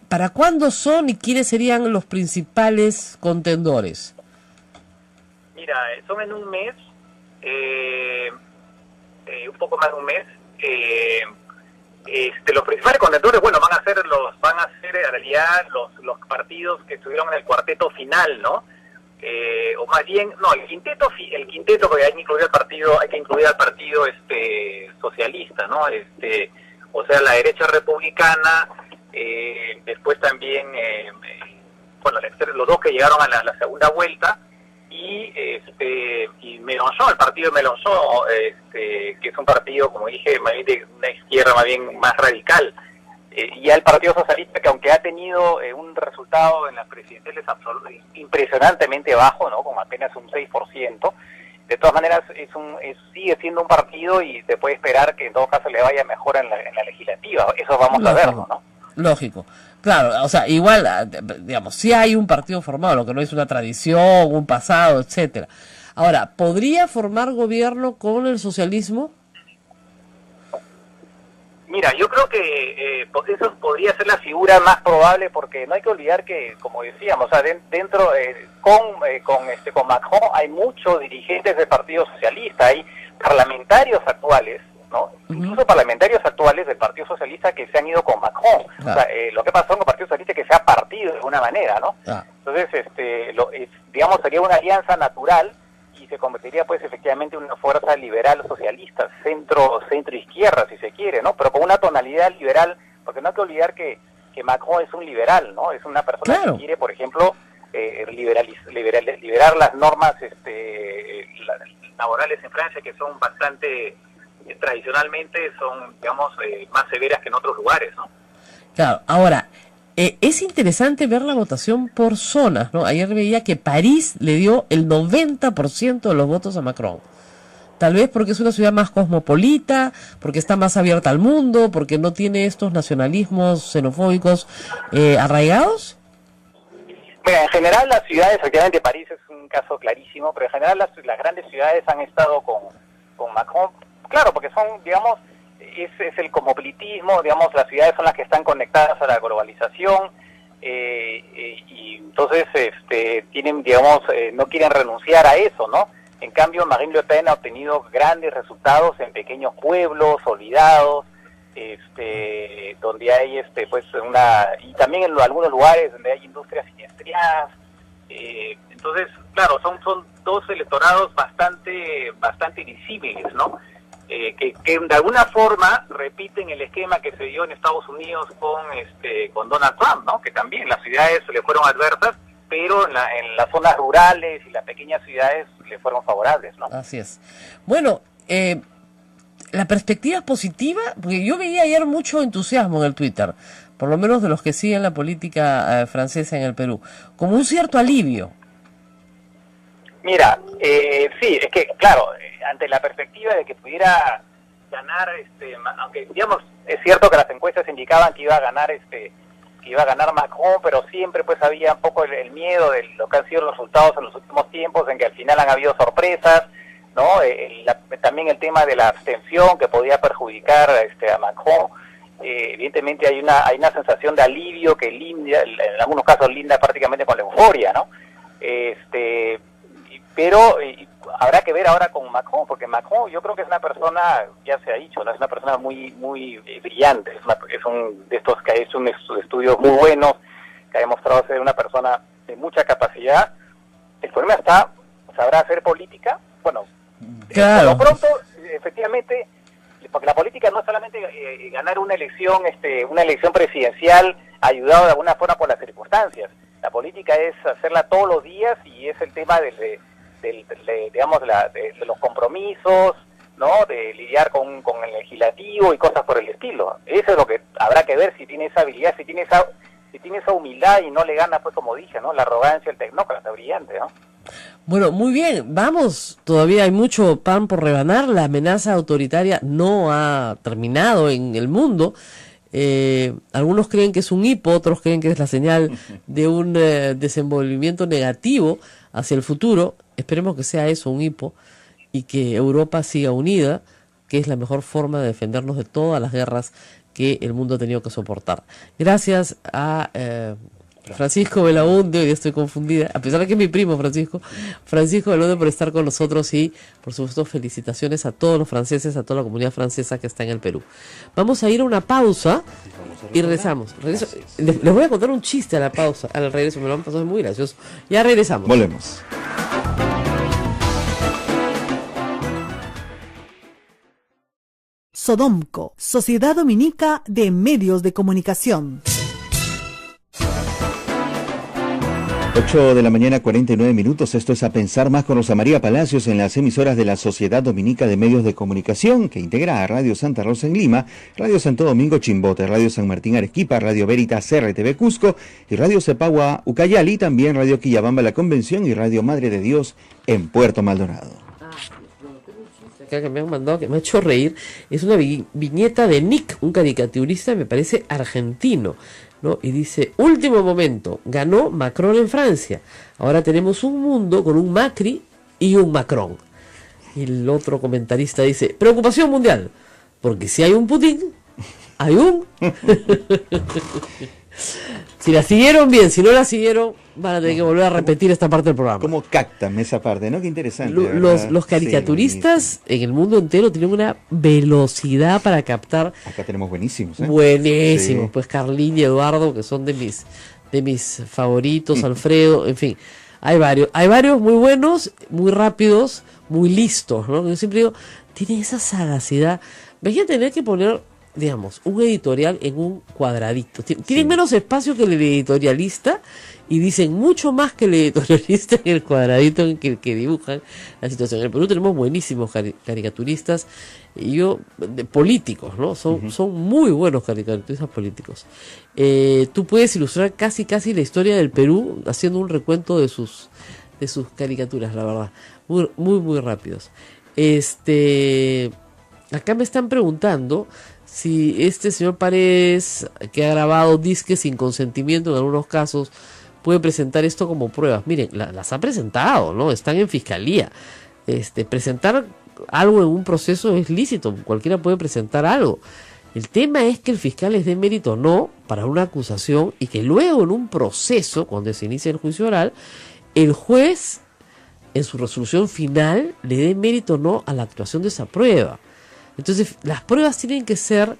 ¿para cuándo son y quiénes serían los principales contendores? Mira, son en un mes, un poco más de un mes. Los principales contendores, bueno, van a ser en realidad los partidos que estuvieron en el cuarteto final, ¿no? O más bien, no, el quinteto, porque hay que incluir al partido socialista, ¿no? O sea, la derecha republicana, después también, bueno, los dos que llegaron a la segunda vuelta, y Mélenchon, el partido de Mélenchon, que es un partido, como dije, más bien de una izquierda más bien más radical, y al Partido Socialista, que aunque ha tenido un resultado en las presidenciales impresionantemente bajo, ¿no? Con apenas un 6%, de todas maneras sigue siendo un partido y se puede esperar que en todo caso le vaya mejor en la legislativa. Eso vamos a verlo, ¿no? Lógico. Claro, o sea, igual, digamos, sí hay un partido formado, lo que no es una tradición, un pasado, etcétera. Ahora, ¿podría formar gobierno con el socialismo? Mira, yo creo que eso podría ser la figura más probable, porque no hay que olvidar que, como decíamos, o sea, con Macron hay muchos dirigentes del Partido Socialista, hay parlamentarios actuales, ¿no? Incluso parlamentarios actuales del Partido Socialista que se han ido con Macron. O sea, lo que pasó con el Partido Socialista es que se ha partido de alguna manera, ¿no? Entonces, digamos, sería una alianza natural y se convertiría, pues, efectivamente en una fuerza liberal socialista, centro-izquierda, si se quiere, ¿no? Pero con una tonalidad liberal, porque no hay que olvidar que Macron es un liberal, ¿no? Es una persona que quiere, por ejemplo, liberar las normas laborales en Francia, que son bastante tradicionalmente son, digamos, más severas que en otros lugares, ¿no? Claro, ahora, es interesante ver la votación por zonas, ¿no? Ayer veía que París le dio el 90% de los votos a Macron. Tal vez porque es una ciudad más cosmopolita, porque está más abierta al mundo, porque no tiene estos nacionalismos xenofóbicos arraigados. Bueno, en general las ciudades, efectivamente París es un caso clarísimo, pero en general las grandes ciudades han estado con Macron. Claro, porque son, digamos, es el cosmopolitismo, digamos, las ciudades son las que están conectadas a la globalización, y entonces tienen, digamos, no quieren renunciar a eso, ¿no? En cambio, Marine Le Pen ha obtenido grandes resultados en pequeños pueblos olvidados, donde hay pues y también en algunos lugares donde hay industrias siniestreadas. Entonces, claro, son dos electorados bastante disímiles, ¿no? Que de alguna forma repiten el esquema que se dio en Estados Unidos con Donald Trump, ¿no? Que también las ciudades le fueron adversas, pero en las zonas rurales y las pequeñas ciudades le fueron favorables, ¿no? Así es. Bueno, la perspectiva es positiva, porque yo veía ayer mucho entusiasmo en el Twitter, por lo menos de los que siguen la política francesa en el Perú, como un cierto alivio. Mira, sí, es que, claro, ante la perspectiva de que pudiera ganar, aunque, digamos, es cierto que las encuestas indicaban que iba a ganar Macron, pero siempre pues había un poco el miedo de lo que han sido los resultados en los últimos tiempos, en que al final han habido sorpresas, ¿no? También el tema de la abstención que podía perjudicar a Macron. Evidentemente hay una sensación de alivio que linda, en algunos casos linda prácticamente con la euforia, ¿no? Pero habrá que ver ahora con Macron, porque Macron yo creo que es una persona, ya se ha dicho, ¿no? Es una persona muy brillante, es un de estos que ha hecho unos estudios muy buenos, que ha demostrado ser una persona de mucha capacidad. El problema está, ¿sabrá hacer política? Bueno, claro. por lo pronto, efectivamente, porque la política no es solamente ganar una elección presidencial ayudado de alguna forma por las circunstancias. La política es hacerla todos los días y es el tema de los compromisos, ¿no? De lidiar con el legislativo y cosas por el estilo. Eso es lo que habrá que ver, si tiene esa habilidad, si tiene esa humildad y no le gana, pues como dije, ¿no? La arrogancia, el tecnócrata brillante, ¿no? Bueno, muy bien, vamos, todavía hay mucho pan por rebanar, la amenaza autoritaria no ha terminado en el mundo. Algunos creen que es un hipo, otros creen que es la señal de un desenvolvimiento negativo hacia el futuro. Esperemos que sea eso, un hipo, y que Europa siga unida, que es la mejor forma de defendernos de todas las guerras que el mundo ha tenido que soportar. Gracias a Francisco Belaúnde, hoy estoy confundida, a pesar de que es mi primo Francisco Belaúnde, por estar con nosotros, y por supuesto felicitaciones a todos los franceses, a toda la comunidad francesa que está en el Perú. Vamos a ir a una pausa y regresamos. Les voy a contar un chiste a la pausa, al regreso, me lo han pasado, es muy gracioso. Ya regresamos. Volvemos. Sodomco, Sociedad Dominica de Medios de Comunicación. 8 de la mañana, 49 minutos. Esto es A Pensar Más con Rosa María Palacios en las emisoras de la Sociedad Dominica de Medios de Comunicación, que integra a Radio Santa Rosa en Lima, Radio Santo Domingo Chimbote, Radio San Martín Arequipa, Radio Veritas RTV Cusco y Radio Cepagua Ucayali, también Radio Quillabamba La Convención y Radio Madre de Dios en Puerto Maldonado. Acá que me han mandado, que me ha hecho reír, es una viñeta de Nick, un caricaturista, me parece argentino, ¿no? Y dice: último momento, ganó Macron en Francia, ahora tenemos un mundo con un Macri y un Macron. Y el otro comentarista dice: preocupación mundial, porque si hay un Putin, hay un... Si la siguieron bien, si no la siguieron, van a tener que volver a repetir esta parte del programa. ¿Cómo captan esa parte, no? Qué interesante. Los caricaturistas en el mundo entero tienen una velocidad para captar. Acá tenemos buenísimos, ¿eh? Buenísimos, Sí. pues Carlín y Eduardo, que son de mis favoritos, Alfredo, en fin. Hay varios muy buenos, muy rápidos, muy listos, ¿no? Yo siempre digo, tienen esa sagacidad. Ves a tener que poner, digamos, un editorial en un cuadradito. Tienen menos espacio que el editorialista y dicen mucho más que el editorialista en el cuadradito en que dibujan la situación. En el Perú tenemos buenísimos caricaturistas y políticos, ¿no? Son muy buenos caricaturistas políticos. Tú puedes ilustrar casi la historia del Perú haciendo un recuento de sus caricaturas, la verdad. Muy rápidos. Acá me están preguntando si este señor Paredes, que ha grabado disques sin consentimiento en algunos casos, puede presentar esto como pruebas. Miren, las ha presentado, ¿no? Están en fiscalía. Presentar algo en un proceso es lícito, cualquiera puede presentar algo. El tema es que el fiscal les dé mérito o no para una acusación y que luego en un proceso, cuando se inicia el juicio oral, el juez en su resolución final le dé mérito o no a la actuación de esa prueba. Entonces, las pruebas tienen que ser,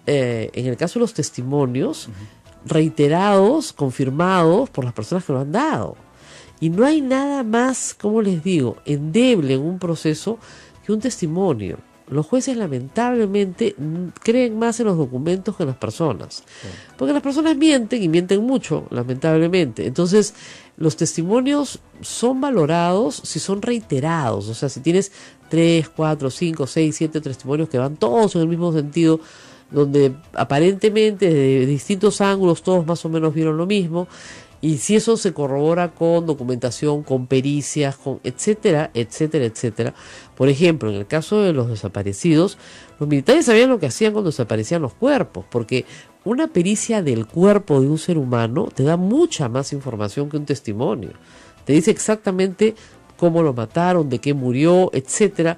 en el caso de los testimonios, reiterados, confirmados por las personas que lo han dado. Y no hay nada más, como les digo, endeble en un proceso que un testimonio. Los jueces lamentablemente creen más en los documentos que en las personas. Porque las personas mienten y mienten mucho, lamentablemente. Entonces, los testimonios son valorados si son reiterados. O sea, si tienes 3, 4, 5, 6, 7 testimonios que van todos en el mismo sentido, donde aparentemente desde distintos ángulos todos más o menos vieron lo mismo, y si eso se corrobora con documentación, con pericias, con etcétera, etcétera, etcétera. Por ejemplo, en el caso de los desaparecidos, los militares sabían lo que hacían cuando desaparecían los cuerpos, porque una pericia del cuerpo de un ser humano te da mucha más información que un testimonio. Te dice exactamente cómo lo mataron, de qué murió, etcétera.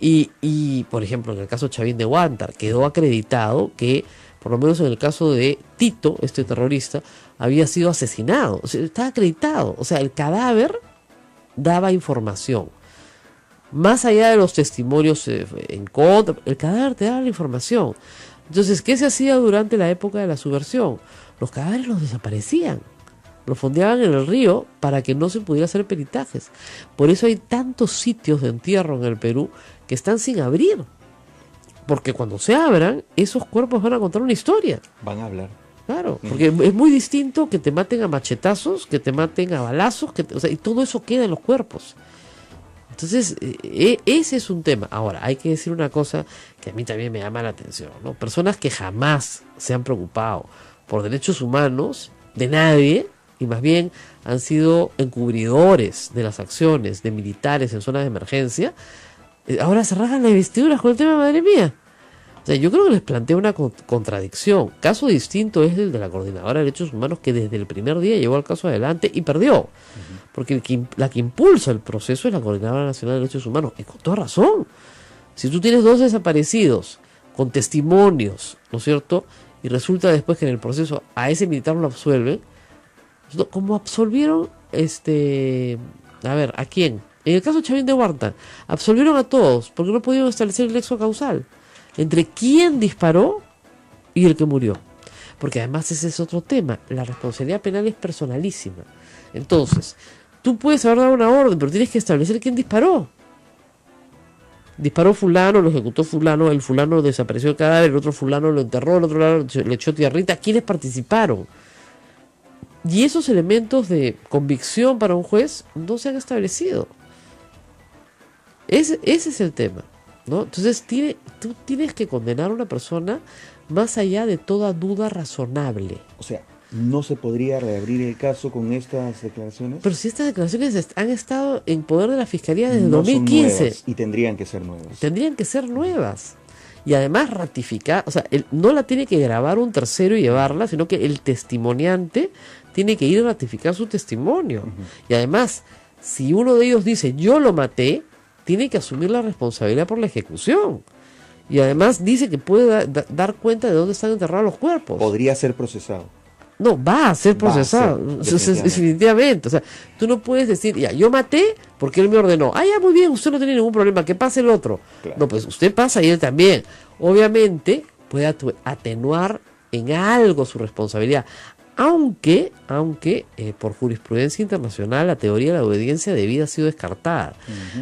Y por ejemplo, en el caso de Chavín de Huántar, quedó acreditado que, por lo menos en el caso de Tito, este terrorista, había sido asesinado. O sea, estaba acreditado. O sea, el cadáver daba información. Más allá de los testimonios en contra, el cadáver te da la información. Entonces, ¿qué se hacía durante la época de la subversión? Los cadáveres los desaparecían, los fondeaban en el río para que no se pudiera hacer peritajes. Por eso hay tantos sitios de entierro en el Perú que están sin abrir. Porque cuando se abran, esos cuerpos van a contar una historia. Van a hablar. Claro, porque es muy distinto que te maten a machetazos, que te maten a balazos, o sea, y todo eso queda en los cuerpos. Entonces, ese es un tema. Ahora, hay que decir una cosa que a mí también me llama la atención, ¿no? Personas que jamás se han preocupado por derechos humanos de nadie, y más bien han sido encubridores de las acciones de militares en zonas de emergencia, ahora se rasgan las vestiduras con el tema, madre mía. O sea, yo creo que les plantea una contradicción. Caso distinto es el de la Coordinadora de Derechos Humanos, que desde el primer día llevó el caso adelante y perdió. Porque la que impulsa el proceso es la Coordinadora Nacional de Derechos Humanos. Y con toda razón. Si tú tienes 2 desaparecidos con testimonios, ¿no es cierto? Y resulta después que en el proceso a ese militar lo absuelven, como absolvieron, a ver, ¿a quién? En el caso de Chavín de Huarta, absolvieron a todos porque no pudieron establecer el nexo causal entre quién disparó y el que murió. Porque además ese es otro tema. La responsabilidad penal es personalísima. Entonces, tú puedes haber dado una orden, pero tienes que establecer quién disparó. Disparó fulano, lo ejecutó fulano, el fulano desapareció el cadáver, el otro fulano lo enterró, el otro lado le echó tierrita. ¿Quiénes participaron? Y esos elementos de convicción para un juez no se han establecido. Ese es el tema, ¿no? Entonces tú tienes que condenar a una persona más allá de toda duda razonable. O sea, ¿no se podría reabrir el caso con estas declaraciones? Pero si estas declaraciones han estado en poder de la Fiscalía desde No 2015. son nuevas y tendrían que ser nuevas. Tendrían que ser nuevas. Y además ratificar, o sea, no la tiene que grabar un tercero y llevarla, sino que el testimoniante tiene que ir a ratificar su testimonio. Y además, si uno de ellos dice, yo lo maté, tiene que asumir la responsabilidad por la ejecución. Y además dice que puede dar cuenta de dónde están enterrados los cuerpos. Podría ser procesado. No, va a ser procesado, definitivamente. O sea, tú no puedes decir, ya, yo maté porque él me ordenó. Ah, ya, muy bien, usted no tiene ningún problema, que pase el otro. Claro. No, pues usted pasa y él también. Obviamente puede atenuar en algo su responsabilidad. Aunque por jurisprudencia internacional la teoría de la obediencia debida ha sido descartada.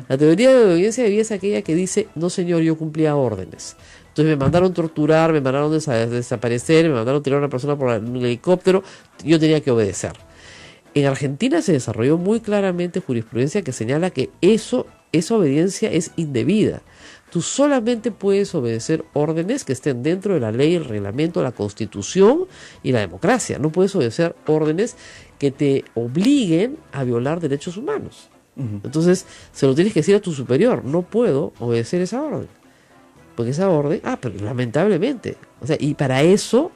La teoría de la obediencia debida es aquella que dice, no señor, yo cumplía órdenes. Entonces me mandaron torturar, me mandaron desaparecer, me mandaron tirar a una persona por un helicóptero, yo tenía que obedecer. En Argentina se desarrolló muy claramente jurisprudencia que señala que esa obediencia es indebida. Tú solamente puedes obedecer órdenes que estén dentro de la ley, el reglamento, la constitución y la democracia. No puedes obedecer órdenes que te obliguen a violar derechos humanos. Entonces se lo tienes que decir a tu superior, no puedo obedecer esa orden. Porque esa orden, pero lamentablemente, o sea, y para eso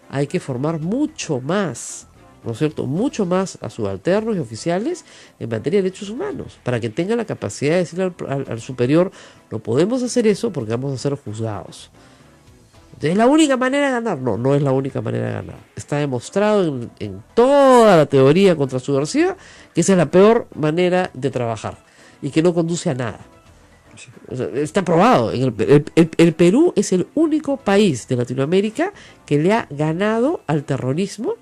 hay que formar mucho más, ¿no es cierto? Mucho más a subalternos y oficiales en materia de derechos humanos, para que tengan la capacidad de decirle al superior, no podemos hacer eso porque vamos a ser juzgados. ¿Es la única manera de ganar? No es la única manera de ganar. Está demostrado en toda la teoría contra subversiva que esa es la peor manera de trabajar y que no conduce a nada. O sea, está probado. El Perú es el único país de Latinoamérica que le ha ganado al terrorismo,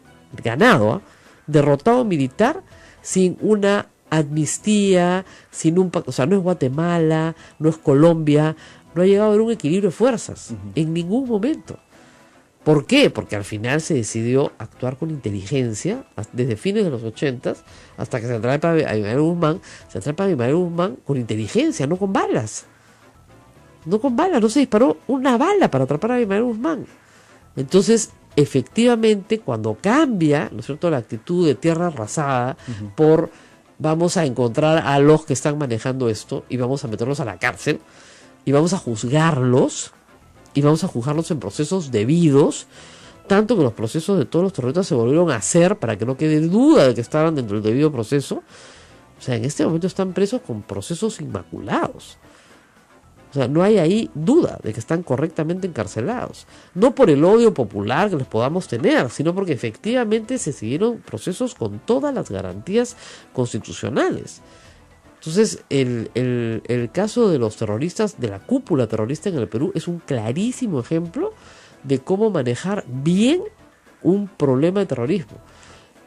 derrotado militar sin una amnistía, o sea, no es Guatemala, no es Colombia, no ha llegado a haber un equilibrio de fuerzas en ningún momento. ¿Por qué? Porque al final se decidió actuar con inteligencia desde fines de los 80 hasta que se atrapa a Abimael Guzmán. Se atrapa a Abimael Guzmán con inteligencia, no con balas. No con balas, no se disparó una bala para atrapar a Abimael Guzmán. Entonces, efectivamente, cuando cambia, ¿no es cierto?, la actitud de tierra arrasada por vamos a encontrar a los que están manejando esto y vamos a meterlos a la cárcel y vamos a juzgarlos en procesos debidos, tanto que los procesos de todos los terroristas se volvieron a hacer para que no quede duda de que estaban dentro del debido proceso. O sea, en este momento están presos con procesos inmaculados. O sea, no hay ahí duda de que están correctamente encarcelados. No por el odio popular que les podamos tener, sino porque efectivamente se siguieron procesos con todas las garantías constitucionales. Entonces, el caso de los terroristas, de la cúpula terrorista en el Perú, es un clarísimo ejemplo de cómo manejar bien un problema de terrorismo.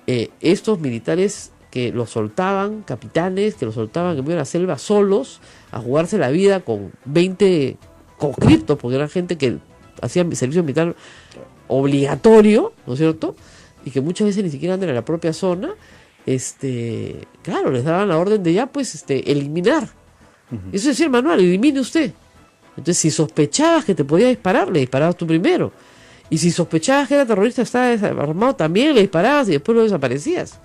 Estos militares que los soltaban, capitanes, que los soltaban en medio de la selva solos, a jugarse la vida con 20 conscriptos, porque eran gente que hacía servicio militar obligatorio, ¿no es cierto? Y que muchas veces ni siquiera andan en la propia zona. Claro, les daban la orden de ya, pues, eliminar. Eso decía el manual, elimine usted. Entonces, si sospechabas que te podía disparar, le disparabas tú primero. Y si sospechabas que era terrorista, estaba desarmado, también le disparabas y después lo desaparecías.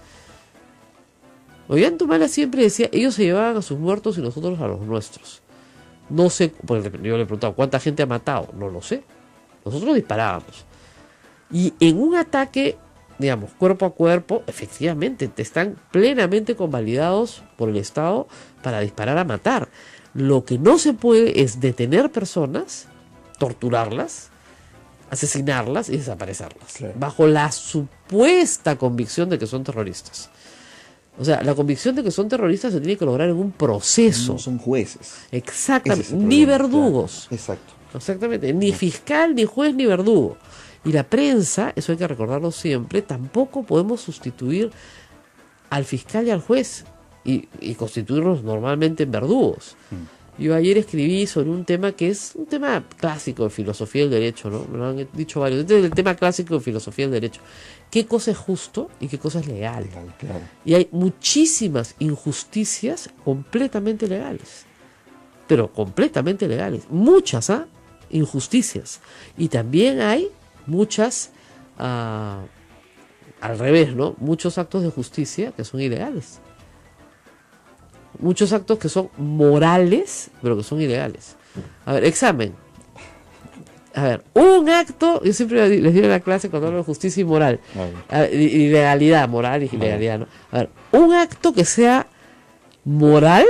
Ollantumala siempre decía, ellos se llevaban a sus muertos y nosotros a los nuestros. No sé, porque yo le he preguntado, ¿cuánta gente ha matado? No lo sé. Nosotros disparábamos. Y en un ataque, digamos, cuerpo a cuerpo, efectivamente, te están plenamente convalidados por el Estado para disparar a matar. Lo que no se puede es detener personas, torturarlas, asesinarlas y desaparecerlas, claro, bajo la supuesta convicción de que son terroristas. O sea, la convicción de que son terroristas se tiene que lograr en un proceso. No son jueces. Exactamente, ni verdugos. Claro. Exacto. Exactamente, ni fiscal, ni juez, ni verdugo. Y la prensa, eso hay que recordarlo siempre, tampoco podemos sustituir al fiscal y al juez y constituirlos normalmente en verdugos. Yo ayer escribí sobre un tema que es un tema clásico de filosofía del derecho, ¿no? Me lo han dicho varios. Este es el tema clásico de filosofía del derecho. ¿Qué cosa es justo y qué cosa es legal? Claro. Y hay muchísimas injusticias completamente legales. Pero completamente legales. Muchas, injusticias. Y también hay muchas, al revés, ¿no? Muchos actos de justicia que son ilegales. Muchos actos que son morales, pero que son ilegales. A ver, examen. A ver, un acto, yo siempre les digo en la clase cuando hablo de justicia y moral, ilegalidad, moral y ilegalidad, ¿no? A ver, un acto que sea moral,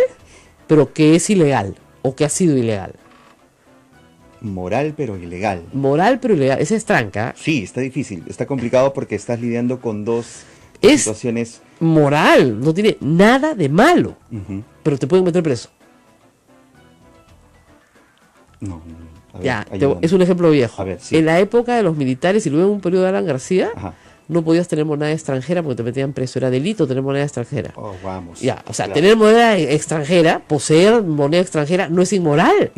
pero que es ilegal, o que ha sido ilegal. Moral pero ilegal. Moral pero ilegal, esa es tranca. Sí, está difícil, está complicado porque estás lidiando con dos situaciones. Moral, no tiene nada de malo, pero te pueden meter preso. No, a ver, ya, es un ejemplo viejo. A ver, sí. En la época de los militares y luego en un periodo de Alan García, no podías tener moneda extranjera porque te metían preso, era delito tener moneda extranjera. Oh, vamos. Ya, o sea, tener moneda extranjera, poseer moneda extranjera no es inmoral.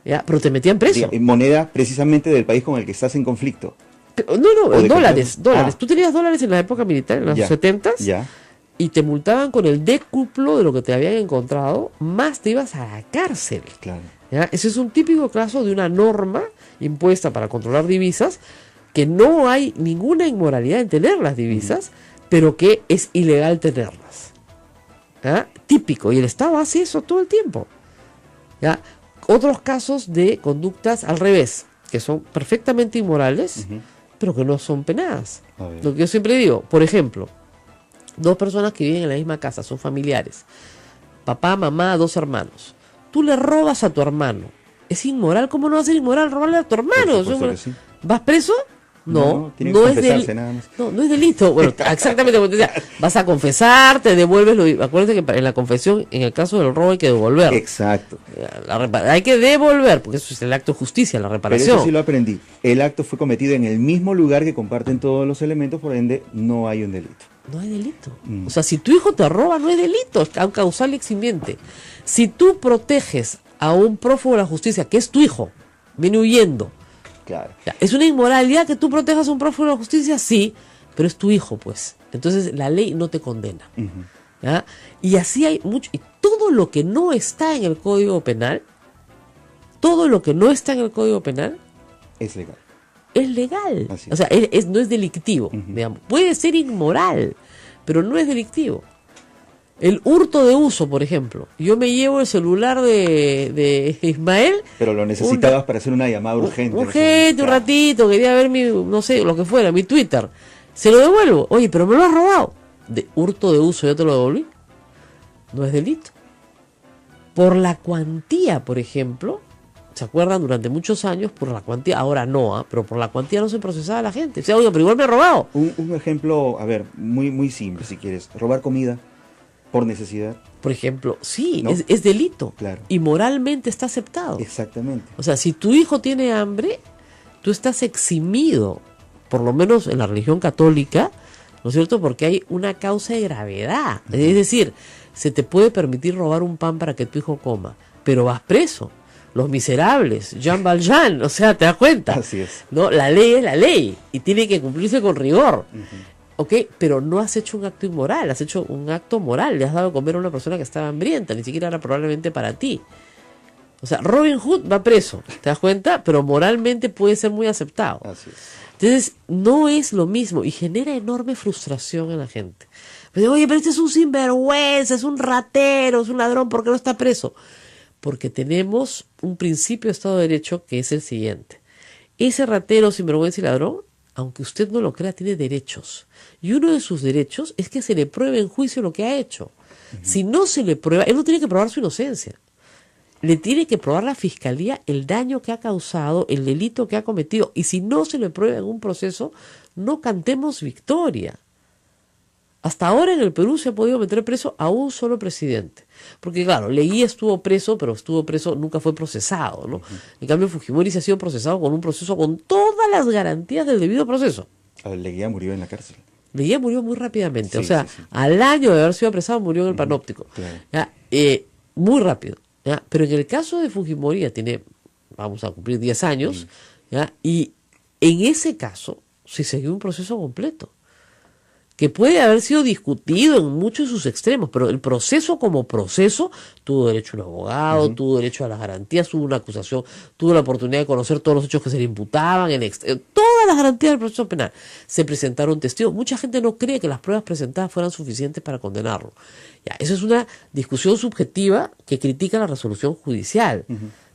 Ya, pero te metían preso. Diga, moneda precisamente del país con el que estás en conflicto. No, dólares. Tú tenías dólares en la época militar, en los 70s, y te multaban con el décuplo de lo que te habían encontrado, más te ibas a la cárcel. Claro. ¿Ya? Ese es un típico caso de una norma impuesta para controlar divisas, que no hay ninguna inmoralidad en tener las divisas, pero que es ilegal tenerlas. ¿Ya? Típico, y el Estado hace eso todo el tiempo. ¿Ya? Otros casos de conductas al revés, que son perfectamente inmorales, pero que no son penadas. Lo que yo siempre digo, por ejemplo, dos personas que viven en la misma casa, son familiares, papá, mamá, dos hermanos. Tú le robas a tu hermano. ¿Es inmoral? ¿Cómo no va a ser inmoral robarle a tu hermano? Sí. ¿Vas preso? No, tiene que confesarse nada más. No es delito. Bueno, exactamente como te decía, vas a confesar, te devuelves lo. Acuérdate que en la confesión, en el caso del robo, hay que devolver. Exacto. Hay que devolver, porque eso es el acto de justicia, la reparación. Pero eso sí lo aprendí. El acto fue cometido en el mismo lugar que comparten todos los elementos, por ende, no hay un delito. No hay delito. O sea, si tu hijo te roba, no es delito, es causal y eximiente. Si tú proteges a un prófugo de la justicia, que es tu hijo, viene huyendo. Claro. ¿Es una inmoralidad que tú protejas a un prófugo de la justicia? Sí, pero es tu hijo, pues. Entonces la ley no te condena. ¿Ya? Y así hay mucho. Y todo lo que no está en el Código Penal, es legal. Es legal. O sea, no es delictivo. Digamos. Puede ser inmoral, pero no es delictivo. El hurto de uso, por ejemplo. Yo me llevo el celular de Ismael. Pero lo necesitabas para hacer una llamada urgente. Un ratito, quería ver no sé, lo que fuera, mi Twitter. Se lo devuelvo. Oye, pero me lo has robado. De hurto de uso, ¿yo te lo devolví? No es delito. Por la cuantía, por ejemplo, ¿se acuerdan? Durante muchos años, por la cuantía, ahora no, pero por la cuantía no se procesaba a la gente. O sea, oiga, pero igual me he robado. Un ejemplo, a ver, muy simple si quieres. Robar comida. Por necesidad. Por ejemplo, sí, ¿No? es delito. Claro. Y moralmente está aceptado. Exactamente. O sea, si tu hijo tiene hambre, tú estás eximido, por lo menos en la religión católica, ¿no es cierto? Porque hay una causa de gravedad. Es decir, se te puede permitir robar un pan para que tu hijo coma, pero vas preso. Los Miserables, Jean Valjean, o sea, ¿te das cuenta? Así es. ¿No? La ley es la ley y tiene que cumplirse con rigor. ¿Ok? Pero no has hecho un acto inmoral, has hecho un acto moral. Le has dado de comer a una persona que estaba hambrienta, ni siquiera era probablemente para ti. O sea, Robin Hood va preso, ¿te das cuenta? Pero moralmente puede ser muy aceptado. Así es. Entonces, no es lo mismo y genera enorme frustración en la gente. Pues, oye, pero este es un sinvergüenza, es un ratero, es un ladrón, ¿por qué no está preso? Porque tenemos un principio de Estado de Derecho que es el siguiente. Ese ratero, sinvergüenza y ladrón, aunque usted no lo crea, tiene derechos. Y uno de sus derechos es que se le pruebe en juicio lo que ha hecho. Si no se le prueba, él no tiene que probar su inocencia. Le tiene que probar la fiscalía el daño que ha causado, el delito que ha cometido. Y si no se le prueba en un proceso, no cantemos victoria. Hasta ahora en el Perú se ha podido meter preso a un solo presidente. Porque claro, Leguía estuvo preso, pero estuvo preso, nunca fue procesado, ¿no? En cambio, Fujimori se ha sido procesado con un proceso con todas las garantías del debido proceso. Leguía murió en la cárcel. Leguía murió muy rápidamente. Sí, O sea, sí. al año de haber sido apresado murió en el Panóptico. Claro. ¿Ya? Muy rápido. ¿Ya? Pero en el caso de Fujimori ya tiene, vamos a cumplir 10 años, ¿ya? Y en ese caso se siguió un proceso completo, que puede haber sido discutido en muchos de sus extremos, pero el proceso como proceso tuvo derecho a un abogado, tuvo derecho a las garantías, tuvo una acusación, tuvo la oportunidad de conocer todos los hechos que se le imputaban, todas las garantías del proceso penal. Se presentaron testigos. Mucha gente no cree que las pruebas presentadas fueran suficientes para condenarlo. Ya, eso es una discusión subjetiva que critica la resolución judicial,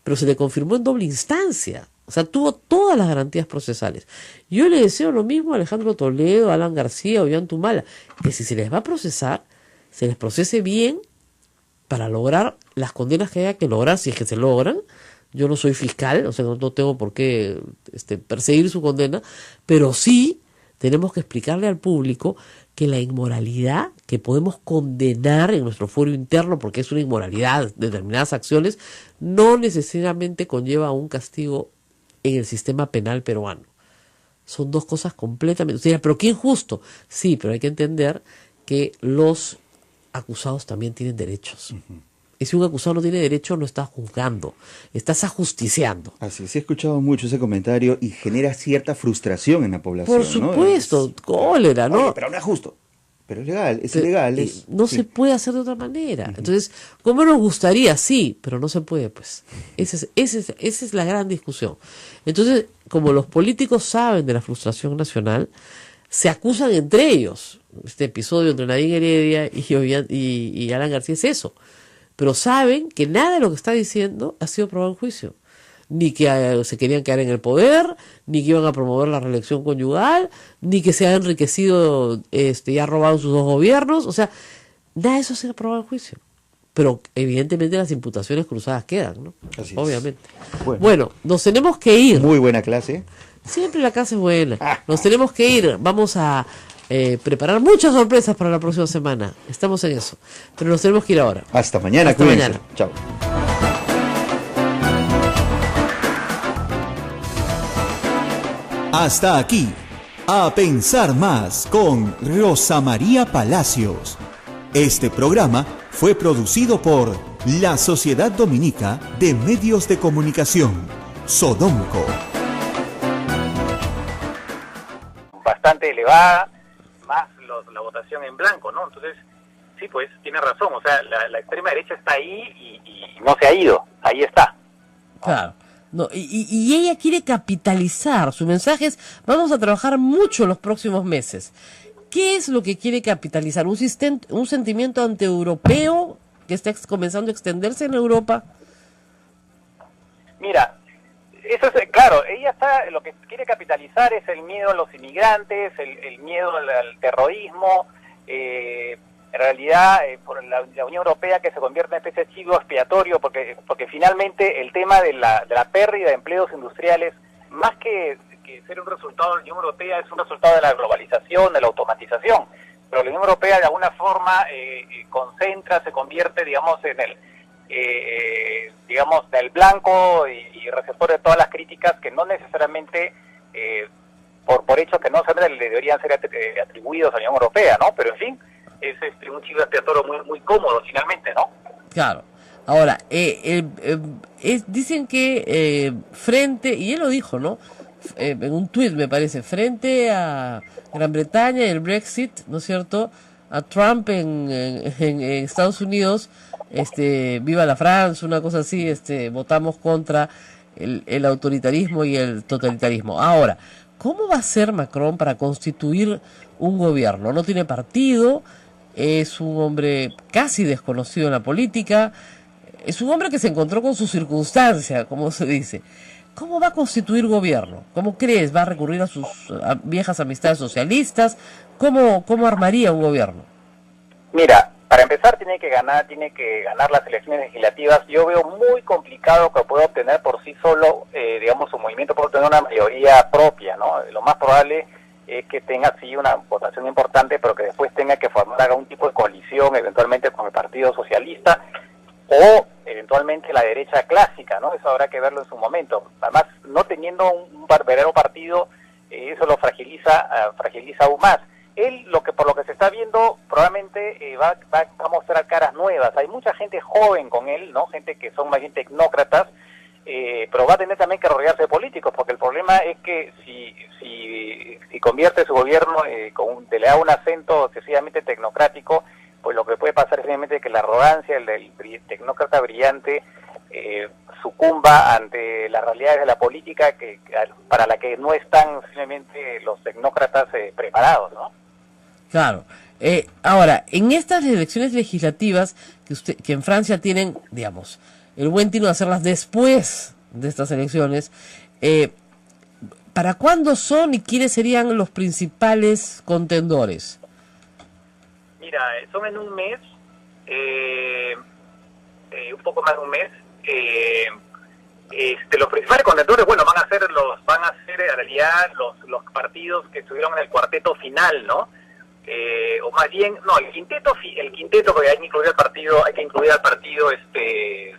pero se le confirmó en doble instancia. O sea, tuvo todas las garantías procesales. Yo le deseo lo mismo a Alejandro Toledo, a Alan García, a Ollanta Humala, que si se les va a procesar, se les procese bien para lograr las condenas que haya que lograr, si es que se logran. Yo no soy fiscal, o sea, no tengo por qué perseguir su condena, pero sí tenemos que explicarle al público que la inmoralidad que podemos condenar en nuestro fuero interno, porque es una inmoralidad, determinadas acciones, no necesariamente conlleva un castigo en el sistema penal peruano. Son dos cosas completamente... O sea, pero qué injusto. Sí, pero hay que entender que los acusados también tienen derechos. Y si un acusado no tiene derecho, no está juzgando, estás ajusticiando. Así es, he escuchado mucho ese comentario y genera cierta frustración en la población. Por supuesto, cólera, ¿no? Oye, pero no es justo. Pero es legal, es ilegal. No se puede hacer de otra manera. Entonces, ¿cómo nos gustaría? Sí, pero no se puede, pues. Esa es la gran discusión. Entonces, como los políticos saben de la frustración nacional, se acusan entre ellos. Este episodio entre Nadine Heredia y Alan García es eso. Pero saben que nada de lo que está diciendo ha sido probado en juicio. Ni que se querían quedar en el poder, ni que iban a promover la reelección conyugal, ni que se ha enriquecido y ha robado sus dos gobiernos. O sea, nada de eso se ha probado en juicio. Pero evidentemente las imputaciones cruzadas quedan, ¿no? Así es. Obviamente. Bueno, nos tenemos que ir. Muy buena clase. Siempre la casa es buena. Nos tenemos que ir. Vamos a preparar muchas sorpresas para la próxima semana. Estamos en eso. Pero nos tenemos que ir ahora. Hasta mañana. Hasta cuídense. mañana. Chao. Hasta aquí, A Pensar Más con Rosa María Palacios. Este programa fue producido por la Sociedad Dominica de Medios de Comunicación, Sodomco. Bastante elevada, más la votación en blanco, ¿no? Entonces, sí, pues, tiene razón. O sea, la extrema derecha está ahí y no se ha ido. Ahí está. Claro. No, y ella quiere capitalizar. Su mensaje es, vamos a trabajar mucho en los próximos meses. ¿Qué es lo que quiere capitalizar? ¿Un sentimiento antieuropeo que está comenzando a extenderse en Europa? Mira, eso es claro, ella lo que quiere capitalizar es el miedo a los inmigrantes, el miedo al terrorismo, en realidad por la Unión Europea que se convierte en especie de chivo expiatorio, porque finalmente el tema de la pérdida de empleos industriales, más que ser un resultado de la Unión Europea, es un resultado de la globalización, de la automatización. pero la Unión Europea de alguna forma se convierte, digamos, en el digamos, del blanco y receptor de todas las críticas que no necesariamente por hecho que no le deberían ser atribuidos a la Unión Europea, ¿no? Pero en fin, es un chivo expiatorio muy cómodo finalmente, ¿no? Claro. Ahora, dicen que frente, y él lo dijo, ¿no? En un tuit me parece, frente a Gran Bretaña y el Brexit, ¿no es cierto?, a Trump en Estados Unidos, viva la France, una cosa así, votamos contra el autoritarismo y el totalitarismo. Ahora, ¿cómo va a ser Macron para constituir un gobierno? No tiene partido, es un hombre casi desconocido en la política, es un hombre que se encontró con su circunstancia, como se dice. ¿Cómo va a constituir gobierno? ¿Cómo crees? ¿Va a recurrir a sus viejas amistades socialistas? ¿Cómo armaría un gobierno? Mira, para empezar tiene que ganar las elecciones legislativas. Yo veo muy complicado que pueda obtener por sí solo, digamos, su movimiento puede obtener una mayoría propia, ¿no? Lo más probable es que tenga sí una votación importante, pero que después tenga que formar algún tipo de coalición, eventualmente con el Partido Socialista, o eventualmente la derecha clásica, ¿no? Eso habrá que verlo en su momento. Además, no teniendo un verdadero partido, eso lo fragiliza aún más. Él, por lo que se está viendo, probablemente va a mostrar caras nuevas. Hay mucha gente joven con él, ¿no? Gente que son más bien tecnócratas, pero va a tener también que rodearse de políticos, porque el problema es que si convierte su gobierno, le da un acento excesivamente tecnocrático, pues lo que puede pasar es simplemente que la arrogancia del tecnócrata brillante sucumba ante las realidades de la política para la que no están simplemente los tecnócratas preparados, ¿no? Claro. Ahora, en estas elecciones legislativas que en Francia tienen, digamos, el buen tino de hacerlas después de estas elecciones, ¿para cuándo son y quiénes serían los principales contendores? Mira, son en un mes, un poco más de un mes. Los principales contendores, bueno, van a ser en realidad los partidos que estuvieron en el cuarteto final, ¿no? O más bien, no, el quinteto, porque hay que incluir al partido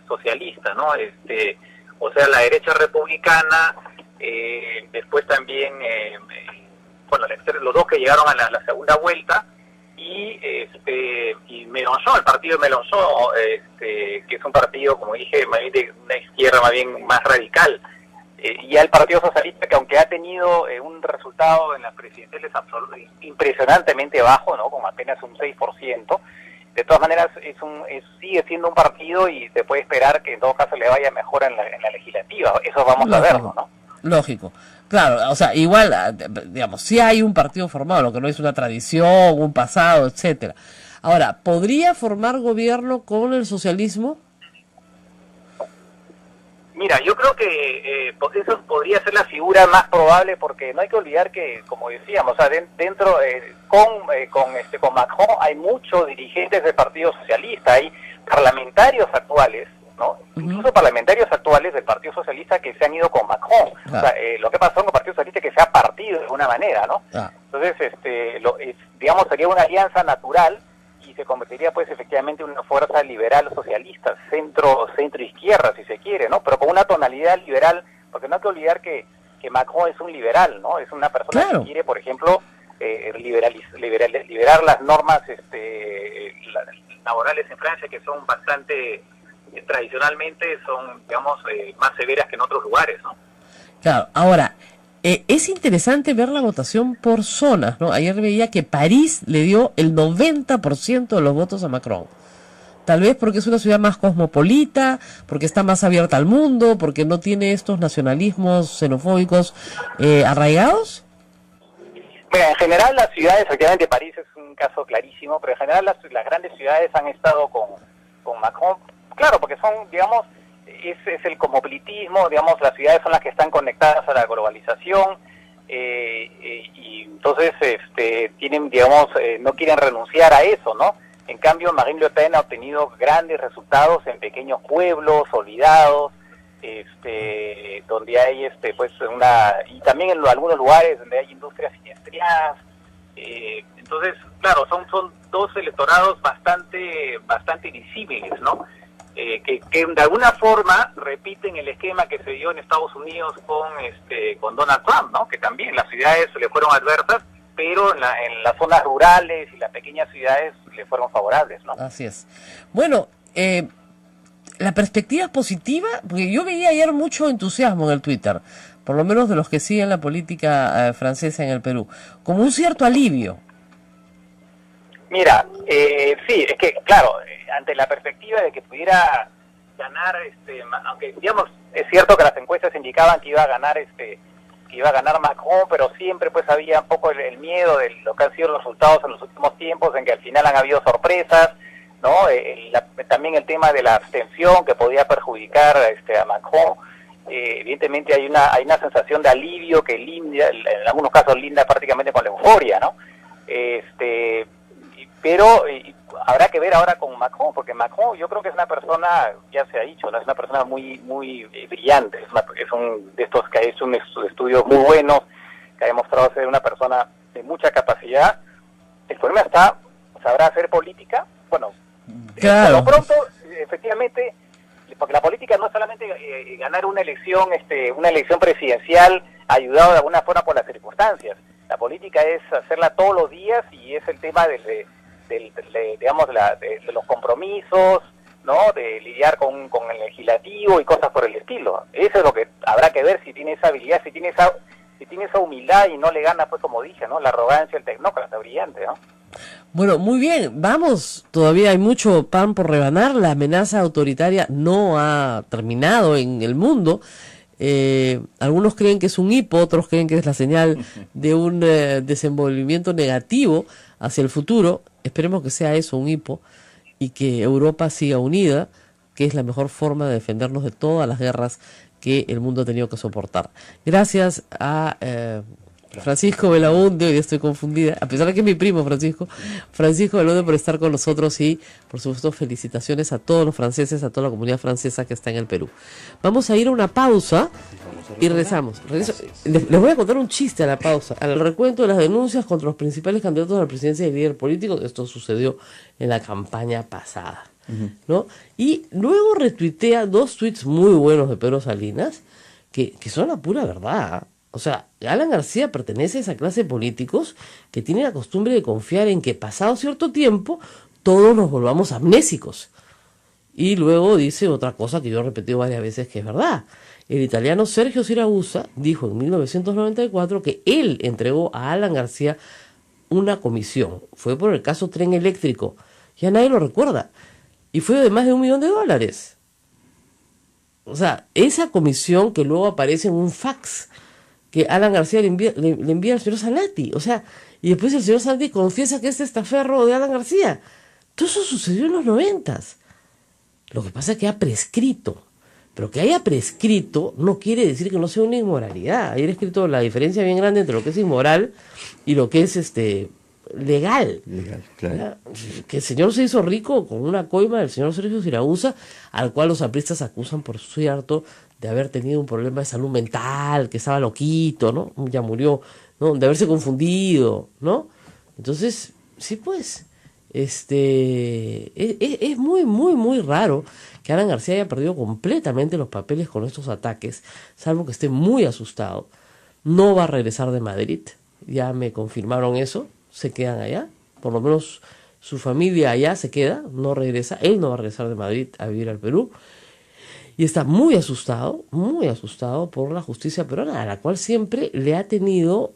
socialista, ¿no? O sea, la derecha republicana, después también, bueno, los dos que llegaron a la segunda vuelta, y Mélenchon, el partido de Mélenchon, que es un partido, como dije, más bien de una izquierda más bien más radical, y al Partido Socialista, que aunque ha tenido un resultado en las presidenciales impresionantemente bajo, ¿no? Con apenas un 6%, de todas maneras sigue siendo un partido y se puede esperar que en todo caso le vaya mejor en la legislativa. Eso vamos a verlo, ¿no? Lógico. Claro, o sea, igual, digamos, sí hay un partido formado, lo que no es una tradición, un pasado, etcétera. Ahora, ¿podría formar gobierno con el socialismo? Mira, yo creo que eso podría ser la figura más probable, porque no hay que olvidar que, como decíamos, o sea, con Macron hay muchos dirigentes del Partido Socialista, hay parlamentarios actuales, ¿no? Incluso parlamentarios actuales del Partido Socialista que se han ido con Macron. O sea, lo que pasó con el Partido Socialista es que se ha partido de alguna manera, ¿no? Entonces, digamos, sería una alianza natural y se convertiría, pues, efectivamente en una fuerza liberal socialista, centro-izquierda, si se quiere, ¿no? Pero con una tonalidad liberal, porque no hay que olvidar que Macron es un liberal, ¿no? Es una persona que quiere, por ejemplo, liberar las normas laborales en Francia, que son bastante tradicionalmente son, digamos, más severas que en otros lugares, ¿no? Claro, ahora, es interesante ver la votación por zonas, ¿no? Ayer veía que París le dio el 90% de los votos a Macron. Tal vez porque es una ciudad más cosmopolita, porque está más abierta al mundo, porque no tiene estos nacionalismos xenofóbicos arraigados. Bueno, en general las ciudades, efectivamente París es un caso clarísimo, pero en general las grandes ciudades han estado con Macron. Claro, porque son, digamos, es el cosmopolitismo, digamos, las ciudades son las que están conectadas a la globalización, y entonces tienen, digamos, no quieren renunciar a eso, ¿no? En cambio, Marine Le Pen ha obtenido grandes resultados en pequeños pueblos olvidados, donde hay y también en algunos lugares donde hay industrias industriadas. Entonces, claro, son dos electorados bastante disímiles, ¿no? Que de alguna forma repiten el esquema que se dio en Estados Unidos con Donald Trump, ¿no? Que también las ciudades le fueron adversas, pero en las zonas rurales y las pequeñas ciudades le fueron favorables, ¿no? Así es. Bueno, la perspectiva es positiva, porque yo veía ayer mucho entusiasmo en el Twitter, por lo menos de los que siguen la política francesa en el Perú, como un cierto alivio. Mira, sí, es que, claro, ante la perspectiva de que pudiera ganar, aunque, digamos, es cierto que las encuestas indicaban que iba a ganar Macron, pero siempre pues había un poco el miedo de lo que han sido los resultados en los últimos tiempos, en que al final han habido sorpresas, ¿no? También el tema de la abstención que podía perjudicar a Macron. Evidentemente hay una sensación de alivio que linda, en algunos casos linda prácticamente con la euforia, ¿no? Pero habrá que ver ahora con Macron, porque Macron yo creo que es una persona, ya se ha dicho, ¿no? Es una persona muy brillante, es un de estos que ha hecho unos estudios muy buenos, que ha demostrado ser una persona de mucha capacidad. El problema está, ¿sabrá hacer política? Bueno, claro. Por lo pronto, efectivamente, porque la política no es solamente ganar una elección presidencial ayudado de alguna forma por las circunstancias. La política es hacerla todos los días y es el tema de los compromisos, ¿no? De lidiar con el legislativo y cosas por el estilo. Eso es lo que habrá que ver si tiene esa habilidad, si tiene esa humildad y no le gana, pues como dije, ¿no? La arrogancia, el tecnócrata brillante, ¿no? Bueno, muy bien, vamos, todavía hay mucho pan por rebanar, la amenaza autoritaria no ha terminado en el mundo. Algunos creen que es un hipo, otros creen que es la señal de un desenvolvimiento negativo hacia el futuro. Esperemos que sea eso, un hipo, y que Europa siga unida, que es la mejor forma de defendernos de todas las guerras que el mundo ha tenido que soportar. Gracias a Francisco Belaunde, hoy estoy confundida, a pesar de que es mi primo Francisco Belaunde, por estar con nosotros, y por supuesto felicitaciones a todos los franceses, a toda la comunidad francesa que está en el Perú. Vamos a ir a una pausa y regresamos. Les voy a contar un chiste a la pausa, al recuento de las denuncias contra los principales candidatos a la presidencia y líder político. Esto sucedió en la campaña pasada, ¿no? Y luego retuitea 2 tweets muy buenos de Pedro Salinas que son la pura verdad. O sea, Alan García pertenece a esa clase de políticos que tiene la costumbre de confiar en que pasado cierto tiempo todos nos volvamos amnésicos. Y luego dice otra cosa que yo he repetido varias veces, que es verdad. El italiano Sergio Siragusa dijo en 1994 que él entregó a Alan García una comisión. Fue por el caso Tren Eléctrico. Ya nadie lo recuerda. Y fue de más de $1 millón. O sea, esa comisión que luego aparece en un fax que Alan García le envía al señor Zanatti, o sea, y después el señor Zanatti confiesa que es testaferro de Alan García. Todo eso sucedió en los 90. Lo que pasa es que ha prescrito, pero que haya prescrito no quiere decir que no sea una inmoralidad. Ayer he escrito la diferencia bien grande entre lo que es inmoral y lo que es legal. Legal, claro. Que el señor se hizo rico con una coima del señor Sergio Siragusa, al cual los apristas acusan, por cierto, de haber tenido un problema de salud mental, que estaba loquito, ¿no? Ya murió, ¿no? De haberse confundido, ¿no? Entonces, sí, pues, es muy raro que Alan García haya perdido completamente los papeles con estos ataques, salvo que esté muy asustado. No va a regresar de Madrid, ya me confirmaron eso, se quedan allá, por lo menos su familia allá se queda, no regresa, él no va a regresar de Madrid a vivir al Perú. Y está muy asustado por la justicia peruana, a la cual siempre le ha tenido,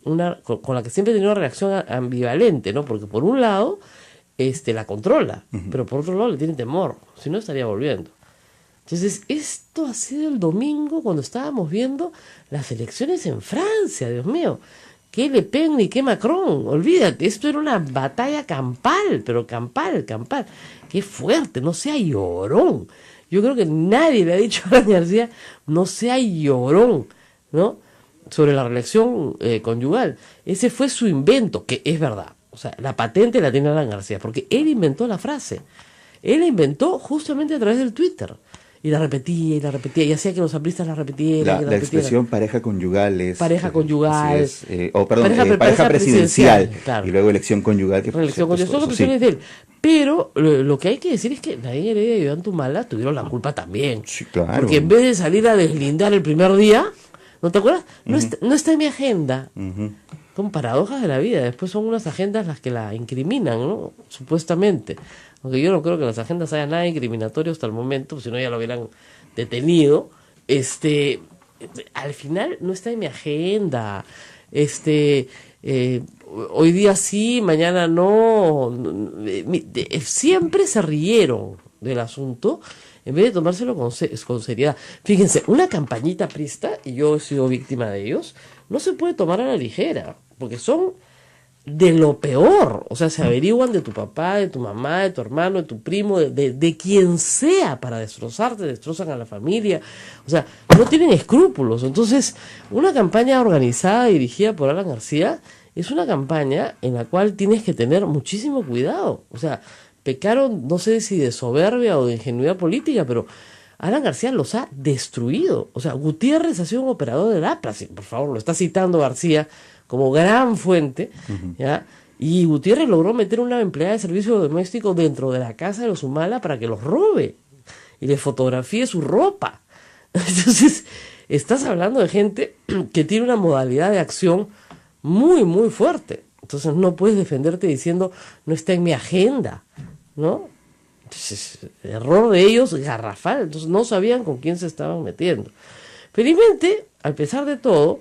con la que siempre ha tenido una reacción ambivalente, ¿no? Porque por un lado, la controla, pero por otro lado le tiene temor, si no estaría volviendo. Entonces, esto ha sido el domingo cuando estábamos viendo las elecciones en Francia, Dios mío. Qué Le Pen ni qué Macron, olvídate, esto era una batalla campal, pero campal. Qué fuerte, no sea llorón. Yo creo que nadie le ha dicho a Alan García, no sea llorón, ¿no? Sobre la reelección conyugal. Ese fue su invento, que es verdad. O sea, la patente la tiene Alan García, porque él inventó la frase. Él la inventó justamente a través del Twitter. y la repetía, y hacía que los apristas la repitieran. La expresión pareja conyugal es... Pareja conyugal. Pareja presidencial. Claro. Y luego elección conyugal. Elección conyugal, son expresiones de él. Pero lo que hay que decir es que Nadine Heredia y Ollanta tuvieron la culpa también. Sí, claro. Porque en vez de salir a deslindar el primer día, ¿no te acuerdas? No está en mi agenda. Son paradojas de la vida. Después son unas agendas las que la incriminan, ¿no? Supuestamente. Aunque yo no creo que las agendas haya nada incriminatorio hasta el momento, pues si no ya lo hubieran detenido. Al final no está en mi agenda. Hoy día sí, mañana no. Siempre se rieron del asunto en vez de tomárselo con seriedad. Fíjense, una campañita prista, y yo he sido víctima de ellos, no se puede tomar a la ligera, porque son de lo peor. O sea, se averiguan de tu papá, de tu mamá, de tu hermano, de tu primo, de quien sea para destrozarte, destrozan a la familia. O sea, no tienen escrúpulos. Entonces, una campaña organizada, dirigida por Alan García, es una campaña en la cual tienes que tener muchísimo cuidado. O sea, pecaron, no sé si de soberbia o de ingenuidad política, pero Alan García los ha destruido. O sea, Gutiérrez ha sido un operador del APRA, por favor, lo está citando García como gran fuente, ¿ya? Y Gutiérrez logró meter una empleada de servicio doméstico dentro de la casa de los Humala para que los robe y le fotografíe su ropa. Entonces, estás hablando de gente que tiene una modalidad de acción muy, muy fuerte. Entonces, no puedes defenderte diciendo, no está en mi agenda, ¿no? Entonces, el error de ellos, garrafal. Entonces, no sabían con quién se estaban metiendo. Felizmente, a pesar de todo,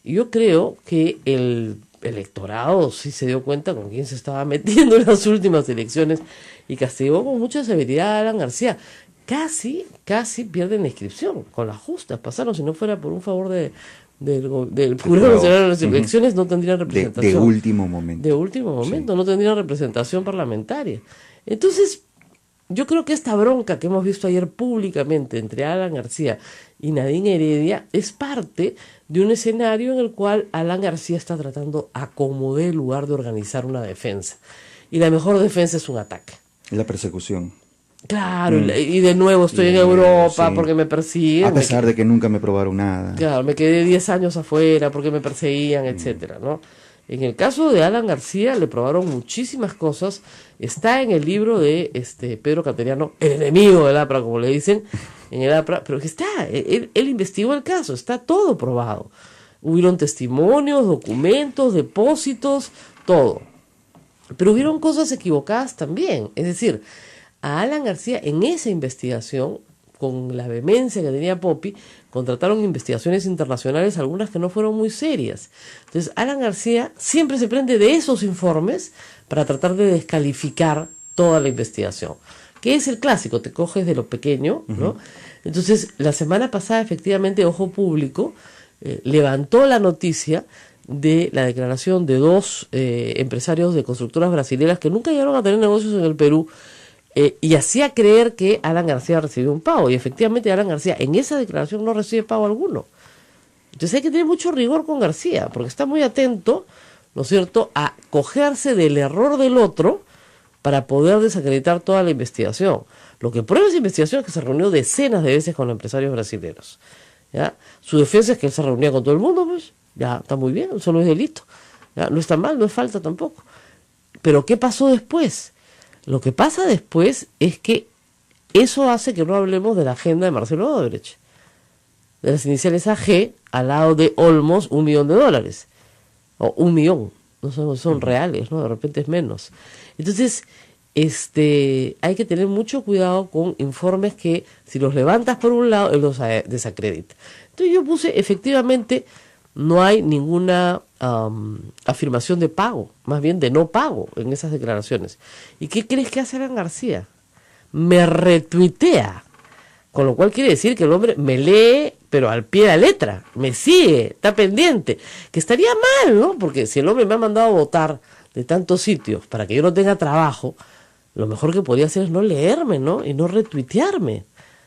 yo creo que el electorado sí se dio cuenta con quién se estaba metiendo en las últimas elecciones y castigó con mucha severidad a Alan García. Casi pierden la inscripción, con las justas pasaron, si no fuera por un favor del Jurado Nacional de las Elecciones, no tendrían representación. De último momento. De último momento, no tendrían representación parlamentaria. Entonces, yo creo que esta bronca que hemos visto ayer públicamente entre Alan García y Nadine Heredia es parte de un escenario en el cual Alan García está tratando a como dé lugar de organizar una defensa. Y la mejor defensa es un ataque. La persecución. Claro, y de nuevo estoy en Europa porque me persiguen. A pesar de que nunca me probaron nada. Claro, me quedé 10 años afuera porque me perseguían, etcétera, ¿no? En el caso de Alan García le probaron muchísimas cosas. Está en el libro de Pedro Cateriano, el enemigo del APRA, como le dicen, en el APRA, pero que está, él investigó el caso, está todo probado. Hubieron testimonios, documentos, depósitos, todo. Pero hubieron cosas equivocadas también. Es decir, a Alan García en esa investigación, con la vehemencia que tenía Poppy, contrataron investigaciones internacionales, algunas que no fueron muy serias. Entonces, Alan García siempre se prende de esos informes para tratar de descalificar toda la investigación, que es el clásico, te coges de lo pequeño, ¿no? Entonces, la semana pasada, efectivamente, Ojo Público levantó la noticia de la declaración de dos empresarios de constructoras brasileñas que nunca llegaron a tener negocios en el Perú, y hacía creer que Alan García recibió un pago, y efectivamente Alan García en esa declaración no recibe pago alguno. Entonces hay que tener mucho rigor con García, porque está muy atento, ¿no es cierto?, a cogerse del error del otro para poder desacreditar toda la investigación. Lo que prueba esa investigación es que se reunió decenas de veces con empresarios brasileños, ¿ya? Su defensa es que él se reunía con todo el mundo, pues ya está muy bien, eso no es delito, ¿ya? No está mal, no es falta tampoco. Pero ¿qué pasó después? Lo que pasa después es que eso hace que no hablemos de la agenda de Marcelo Odebrecht, de las iniciales AG al lado de Olmos, $1 millón, o 1 millón, no son reales, ¿no? De repente es menos. Entonces, hay que tener mucho cuidado con informes que, si los levantas por un lado, él los desacredita. Entonces yo puse, efectivamente, no hay ninguna afirmación de pago, más bien de no pago en esas declaraciones. ¿Y qué crees que hace Alan García? Me retuitea, con lo cual quiere decir que el hombre me lee, pero al pie de la letra, me sigue, está pendiente, que estaría mal, ¿no? Porque si el hombre me ha mandado a votar de tantos sitios para que yo no tenga trabajo, lo mejor que podría hacer es no leerme, ¿no? Y no retuitearme,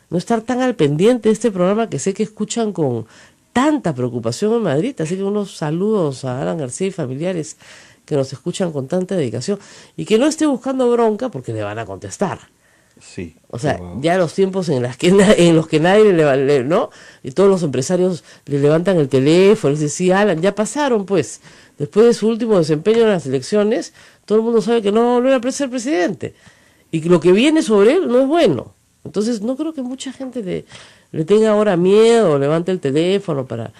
no estar tan al pendiente de este programa que sé que escuchan con tanta preocupación en Madrid. Así que unos saludos a Alan García y familiares que nos escuchan con tanta dedicación, y que no esté buscando bronca porque le van a contestar, Sí. O sea, Wow. ya los tiempos en los que nadie ¿no? Y todos los empresarios le levantan el teléfono y dicen, sí, Alan, ya pasaron, pues. Después de su último desempeño en las elecciones, todo el mundo sabe que no va a volver a ser presidente. Y que lo que viene sobre él no es bueno. Entonces, no creo que mucha gente le tenga ahora miedo, levante el teléfono para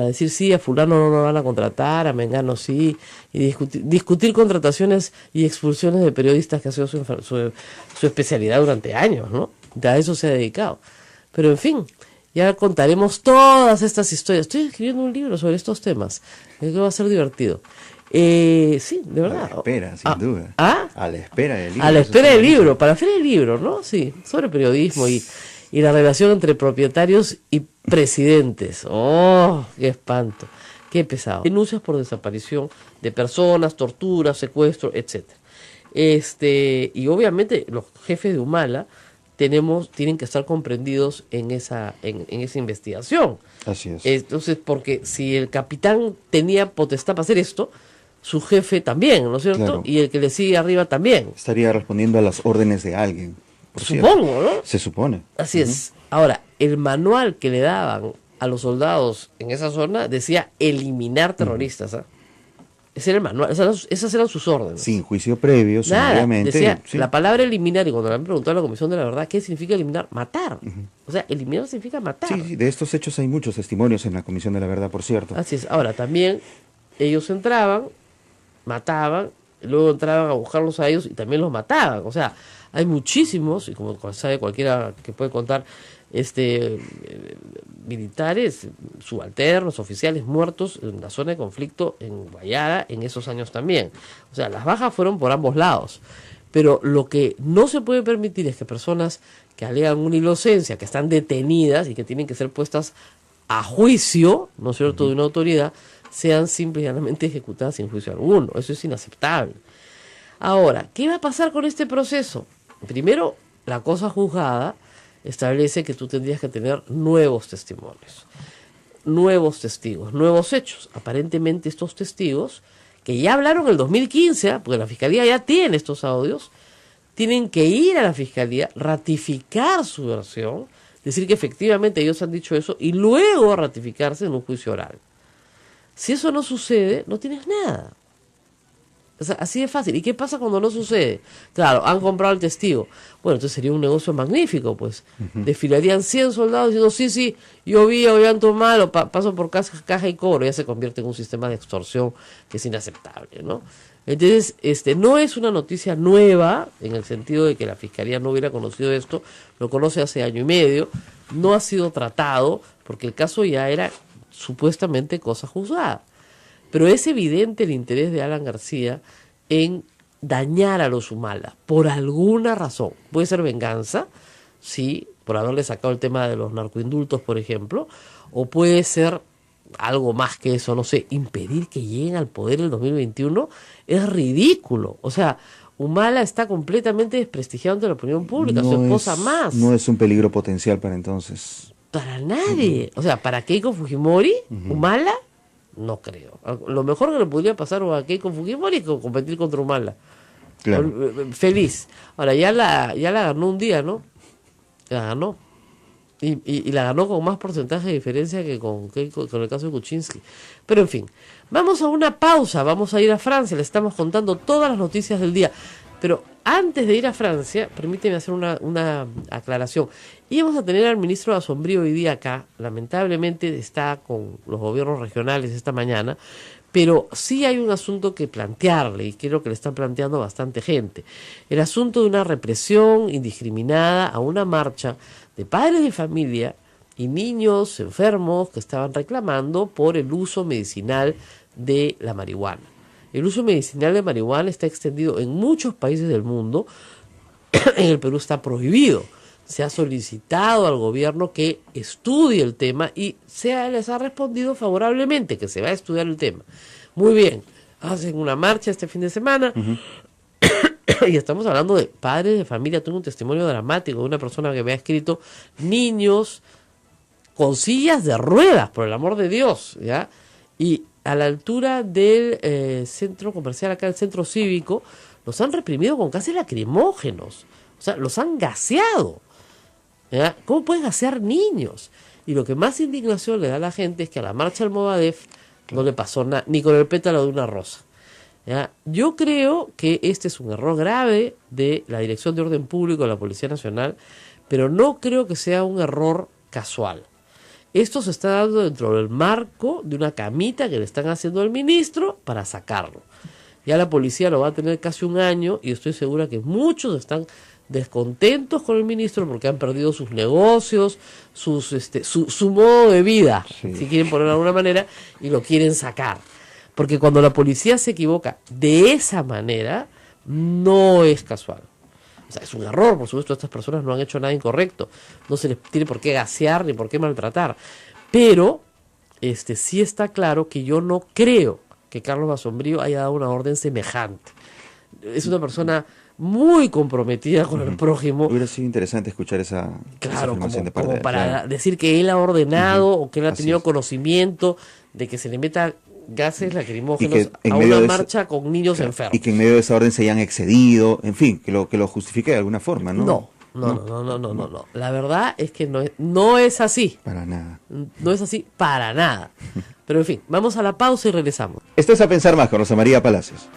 decir, sí, a fulano no lo van a contratar, a mengano sí, y discutir contrataciones y expulsiones de periodistas, que ha sido su especialidad durante años, ¿no? A eso se ha dedicado. Pero, en fin, ya contaremos todas estas historias. Estoy escribiendo un libro sobre estos temas, creo que va a ser divertido. Sí, de verdad. A la espera, sin duda. ¿Ah? A la espera del libro. A la eso espera está del buenísimo. libro, para la feria del libro, ¿no? Sí, sobre periodismo y la relación entre propietarios y presidentes. ¡Oh, qué espanto! ¡Qué pesado! Denuncias por desaparición de personas, torturas, secuestro, etcétera. Y obviamente los jefes de Humala tienen que estar comprendidos en esa investigación. Así es. Entonces, porque si el capitán tenía potestad para hacer esto, su jefe también, ¿no es cierto? Claro. Y el que le sigue arriba también. Estaría respondiendo a las órdenes de alguien. por cierto. Supongo, ¿no? Se supone. Así es. Ahora, el manual que le daban a los soldados en esa zona decía eliminar terroristas. ¿Ah? Ese era el manual, esas eran sus órdenes. Sin juicio previo, Nada, obviamente. decía Sí. la palabra eliminar, y cuando le han preguntado a la Comisión de la Verdad qué significa eliminar, matar. O sea, eliminar significa matar. Sí, de estos hechos hay muchos testimonios en la Comisión de la Verdad, por cierto. Así es. Ahora, también ellos entraban, mataban, luego entraban a buscarlos a ellos y también los mataban. O sea, hay muchísimos, y como sabe cualquiera que puede contar, militares, subalternos, oficiales muertos en la zona de conflicto en Guayara en esos años también. O sea, las bajas fueron por ambos lados. Pero lo que no se puede permitir es que personas que alegan una inocencia, que están detenidas y que tienen que ser puestas a juicio, ¿no es cierto?, de una autoridad, sean simplemente ejecutadas sin juicio alguno. Eso es inaceptable. Ahora, ¿qué va a pasar con este proceso? Primero, la cosa juzgada establece que tú tendrías que tener nuevos testimonios, nuevos testigos, nuevos hechos. Aparentemente estos testigos, que ya hablaron en el 2015, porque la Fiscalía ya tiene estos audios, tienen que ir a la Fiscalía, ratificar su versión, decir que efectivamente ellos han dicho eso y luego ratificarse en un juicio oral. Si eso no sucede, no tienes nada. O sea, así de fácil. ¿Y qué pasa cuando no sucede? Claro, han comprado al testigo. Bueno, entonces sería un negocio magnífico, pues. Desfilarían 100 soldados diciendo, sí, yo vi a Ollanto Malo, paso por caja y cobro. Ya se convierte en un sistema de extorsión que es inaceptable, ¿no? Entonces, no es una noticia nueva, en el sentido de que la Fiscalía no hubiera conocido esto, lo conoce hace año y medio, no ha sido tratado, porque el caso ya era supuestamente cosa juzgada. Pero es evidente el interés de Alan García en dañar a los Humala, por alguna razón. Puede ser venganza, sí, por haberle sacado el tema de los narcoindultos, por ejemplo, o puede ser algo más que eso, no sé, impedir que lleguen al poder el 2021 es ridículo. O sea, Humala está completamente desprestigiado ante la opinión pública, su esposa más. No es un peligro potencial para entonces. Para nadie. O sea, para Keiko Fujimori, Humala, no creo. Lo mejor que le podría pasar a Keiko Fujimori es competir contra Humala. Claro. Feliz. Ahora, ya la ganó un día, ¿no? La ganó. Y la ganó con más porcentaje de diferencia que con el caso de Kuczynski. Pero en fin, vamos a una pausa, vamos a ir a Francia, le estamos contando todas las noticias del día. Pero antes de ir a Francia, permíteme hacer una aclaración. Íbamos a tener al ministro de Asombrío hoy día acá, lamentablemente está con los gobiernos regionales esta mañana, pero sí hay un asunto que plantearle, y creo que le están planteando bastante gente. El asunto de una represión indiscriminada a una marcha de padres de familia y niños enfermos que estaban reclamando por el uso medicinal de la marihuana. El uso medicinal de marihuana está extendido en muchos países del mundo. En el Perú está prohibido. Se ha solicitado al gobierno que estudie el tema y les ha respondido favorablemente que se va a estudiar el tema. Muy bien, hacen una marcha este fin de semana y estamos hablando de padres de familia. Tengo un testimonio dramático de una persona que me ha escrito niños con sillas de ruedas, por el amor de Dios, ¿ya? Y a la altura del centro comercial, acá el centro cívico, los han reprimido con gases lacrimógenos. O sea, los han gaseado. ¿Ya? ¿Cómo pueden gasear niños? Y lo que más indignación le da a la gente es que a la marcha del Movadef no le pasó nada, ni con el pétalo de una rosa. ¿Ya? Yo creo que este es un error grave de la Dirección de Orden Público de la Policía Nacional, pero no creo que sea un error casual. Esto se está dando dentro del marco de una camita que le están haciendo al ministro para sacarlo. Ya la policía lo va a tener casi un año y estoy segura que muchos están descontentos con el ministro porque han perdido sus negocios, su modo de vida, sí, si quieren ponerlo de alguna manera, y lo quieren sacar. Porque cuando la policía se equivoca de esa manera, no es casual. O sea, es un error, por supuesto, estas personas no han hecho nada incorrecto. No se les tiene por qué gasear ni por qué maltratar. Pero sí está claro que yo no creo que Carlos Basombrío haya dado una orden semejante. Es una persona muy comprometida con el prójimo. Hubiera sido interesante escuchar esa afirmación de parte como de él, para claro, decir que él ha ordenado o que él ha Así tenido es. conocimiento de que se le meta gases lacrimógenos Y que en a medio una de marcha con niños claro, enfermos. y que en medio de esa orden se hayan excedido, en fin, que lo justifique de alguna forma, ¿no? No. La verdad es que no es así. Para nada. No es así para nada. Pero en fin, vamos a la pausa y regresamos. Esto es A Pensar Más con Rosa María Palacios.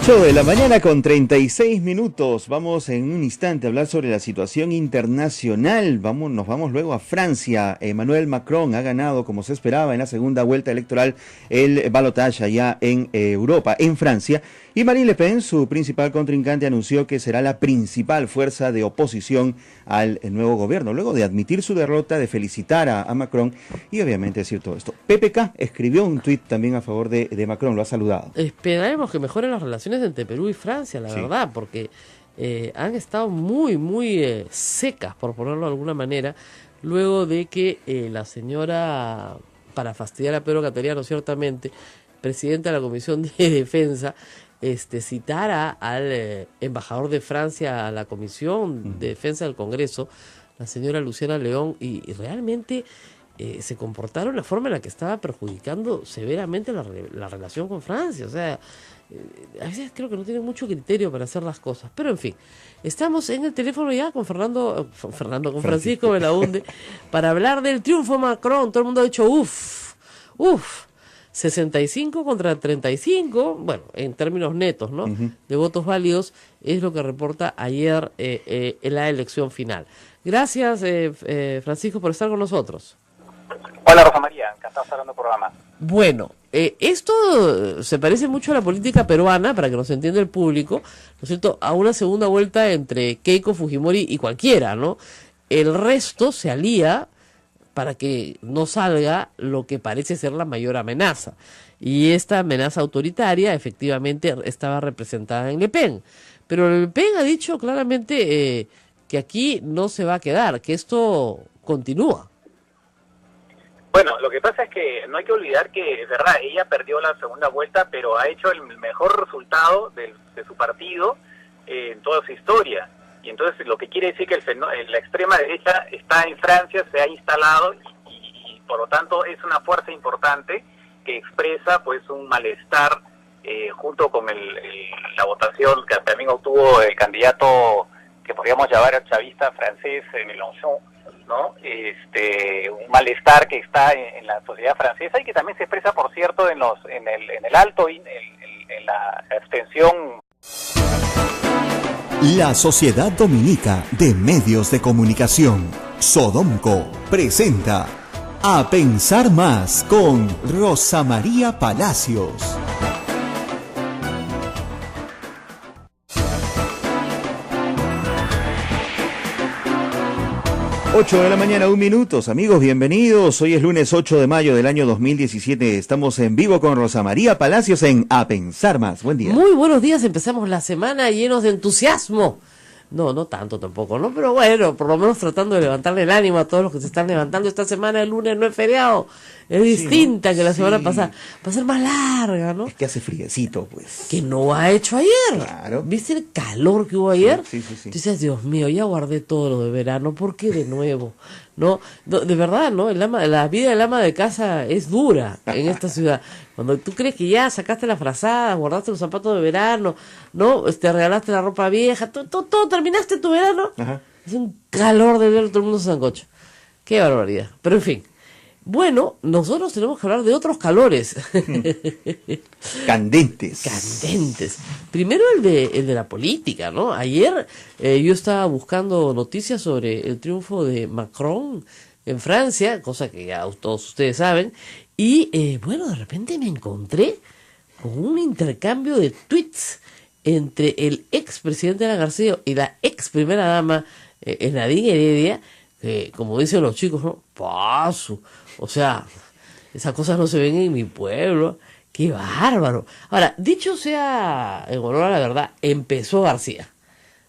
Ocho de la mañana con 36 minutos. Vamos en un instante a hablar sobre la situación internacional. Nos vamos luego a Francia. Emmanuel Macron ha ganado, como se esperaba, en la segunda vuelta electoral el balotaje allá en Europa, en Francia. Y Marine Le Pen, su principal contrincante, anunció que será la principal fuerza de oposición al nuevo gobierno, luego de admitir su derrota, de felicitar a Macron y obviamente decir todo esto. PPK escribió un tuit también a favor de Macron, lo ha saludado. Esperaremos que mejoren las relaciones entre Perú y Francia, la verdad, porque han estado muy secas, por ponerlo de alguna manera, luego de que la señora, para fastidiar a Pedro Cateriano, ciertamente, presidenta de la Comisión de Defensa, citara al embajador de Francia a la Comisión de Defensa del Congreso, la señora Luciana León, y realmente se comportaron de la forma en la que estaba perjudicando severamente la relación con Francia. O sea, a veces creo que no tienen mucho criterio para hacer las cosas. Pero en fin, estamos en el teléfono ya con Francisco Belaunde para hablar del triunfo de Macron. Todo el mundo ha dicho uff. 65 contra 35, bueno, en términos netos, ¿no? De votos válidos, es lo que reporta ayer en la elección final. Gracias, Francisco, por estar con nosotros. Hola, Rosa María, encantado de estar en el programa. Bueno, esto se parece mucho a la política peruana, para que nos entienda el público, ¿no es cierto?, a una segunda vuelta entre Keiko Fujimori y cualquiera, ¿no? El resto se alía para que no salga lo que parece ser la mayor amenaza. Y esta amenaza autoritaria efectivamente estaba representada en Le Pen. Pero Le Pen ha dicho claramente que aquí no se va a quedar, que esto continúa. Bueno, lo que pasa es que no hay que olvidar que, es verdad, ella perdió la segunda vuelta, pero ha hecho el mejor resultado de su partido en toda su historia. Y entonces lo que quiere decir que la extrema derecha está en Francia, se ha instalado y por lo tanto es una fuerza importante que expresa pues un malestar junto con la votación que también obtuvo el candidato que podríamos llamar chavista francés, Mélenchon, ¿no? Un malestar que está en la sociedad francesa y que también se expresa, por cierto, en el alto en la abstención. La Sociedad Dominica de Medios de Comunicación, Sodomco, presenta A Pensar Más con Rosa María Palacios. Ocho de la mañana, 1 minuto. Amigos, bienvenidos. Hoy es lunes 8 de mayo del año 2017. Estamos en vivo con Rosa María Palacios en A Pensar Más. Buen día. Muy buenos días. Empezamos la semana llenos de entusiasmo. No tanto tampoco, ¿no? Pero bueno, por lo menos tratando de levantarle el ánimo a todos los que se están levantando esta semana. El lunes no es feriado. es distinta ¿no? que la semana Sí. pasada. Va a ser más larga, ¿no? Es que hace friecito, pues. Que no ha hecho ayer. Claro. ¿Viste el calor que hubo ayer? Sí, sí, sí. Dices, Dios mío, ya guardé todo lo de verano, ¿por qué de nuevo? No, de verdad, ¿no? La vida del ama de casa es dura en esta ciudad. Cuando tú crees que ya sacaste la frazada, guardaste los zapatos de verano, ¿no? Te regalaste la ropa vieja, todo terminaste tu verano. Ajá. Es un calor de ver todo el mundo sancocho. Qué barbaridad. Pero en fin. Bueno, nosotros tenemos que hablar de otros calores. Candentes. Candentes. Primero el de la política, ¿no? Ayer yo estaba buscando noticias sobre el triunfo de Macron en Francia, cosa que ya todos ustedes saben, y bueno, de repente me encontré con un intercambio de tweets entre el expresidente Alan García y la ex primera dama Nadine Heredia, como dicen los chicos, ¿no? Paso. O sea, esas cosas no se ven en mi pueblo. ¡Qué bárbaro! Ahora, dicho sea en honor a la verdad, empezó García,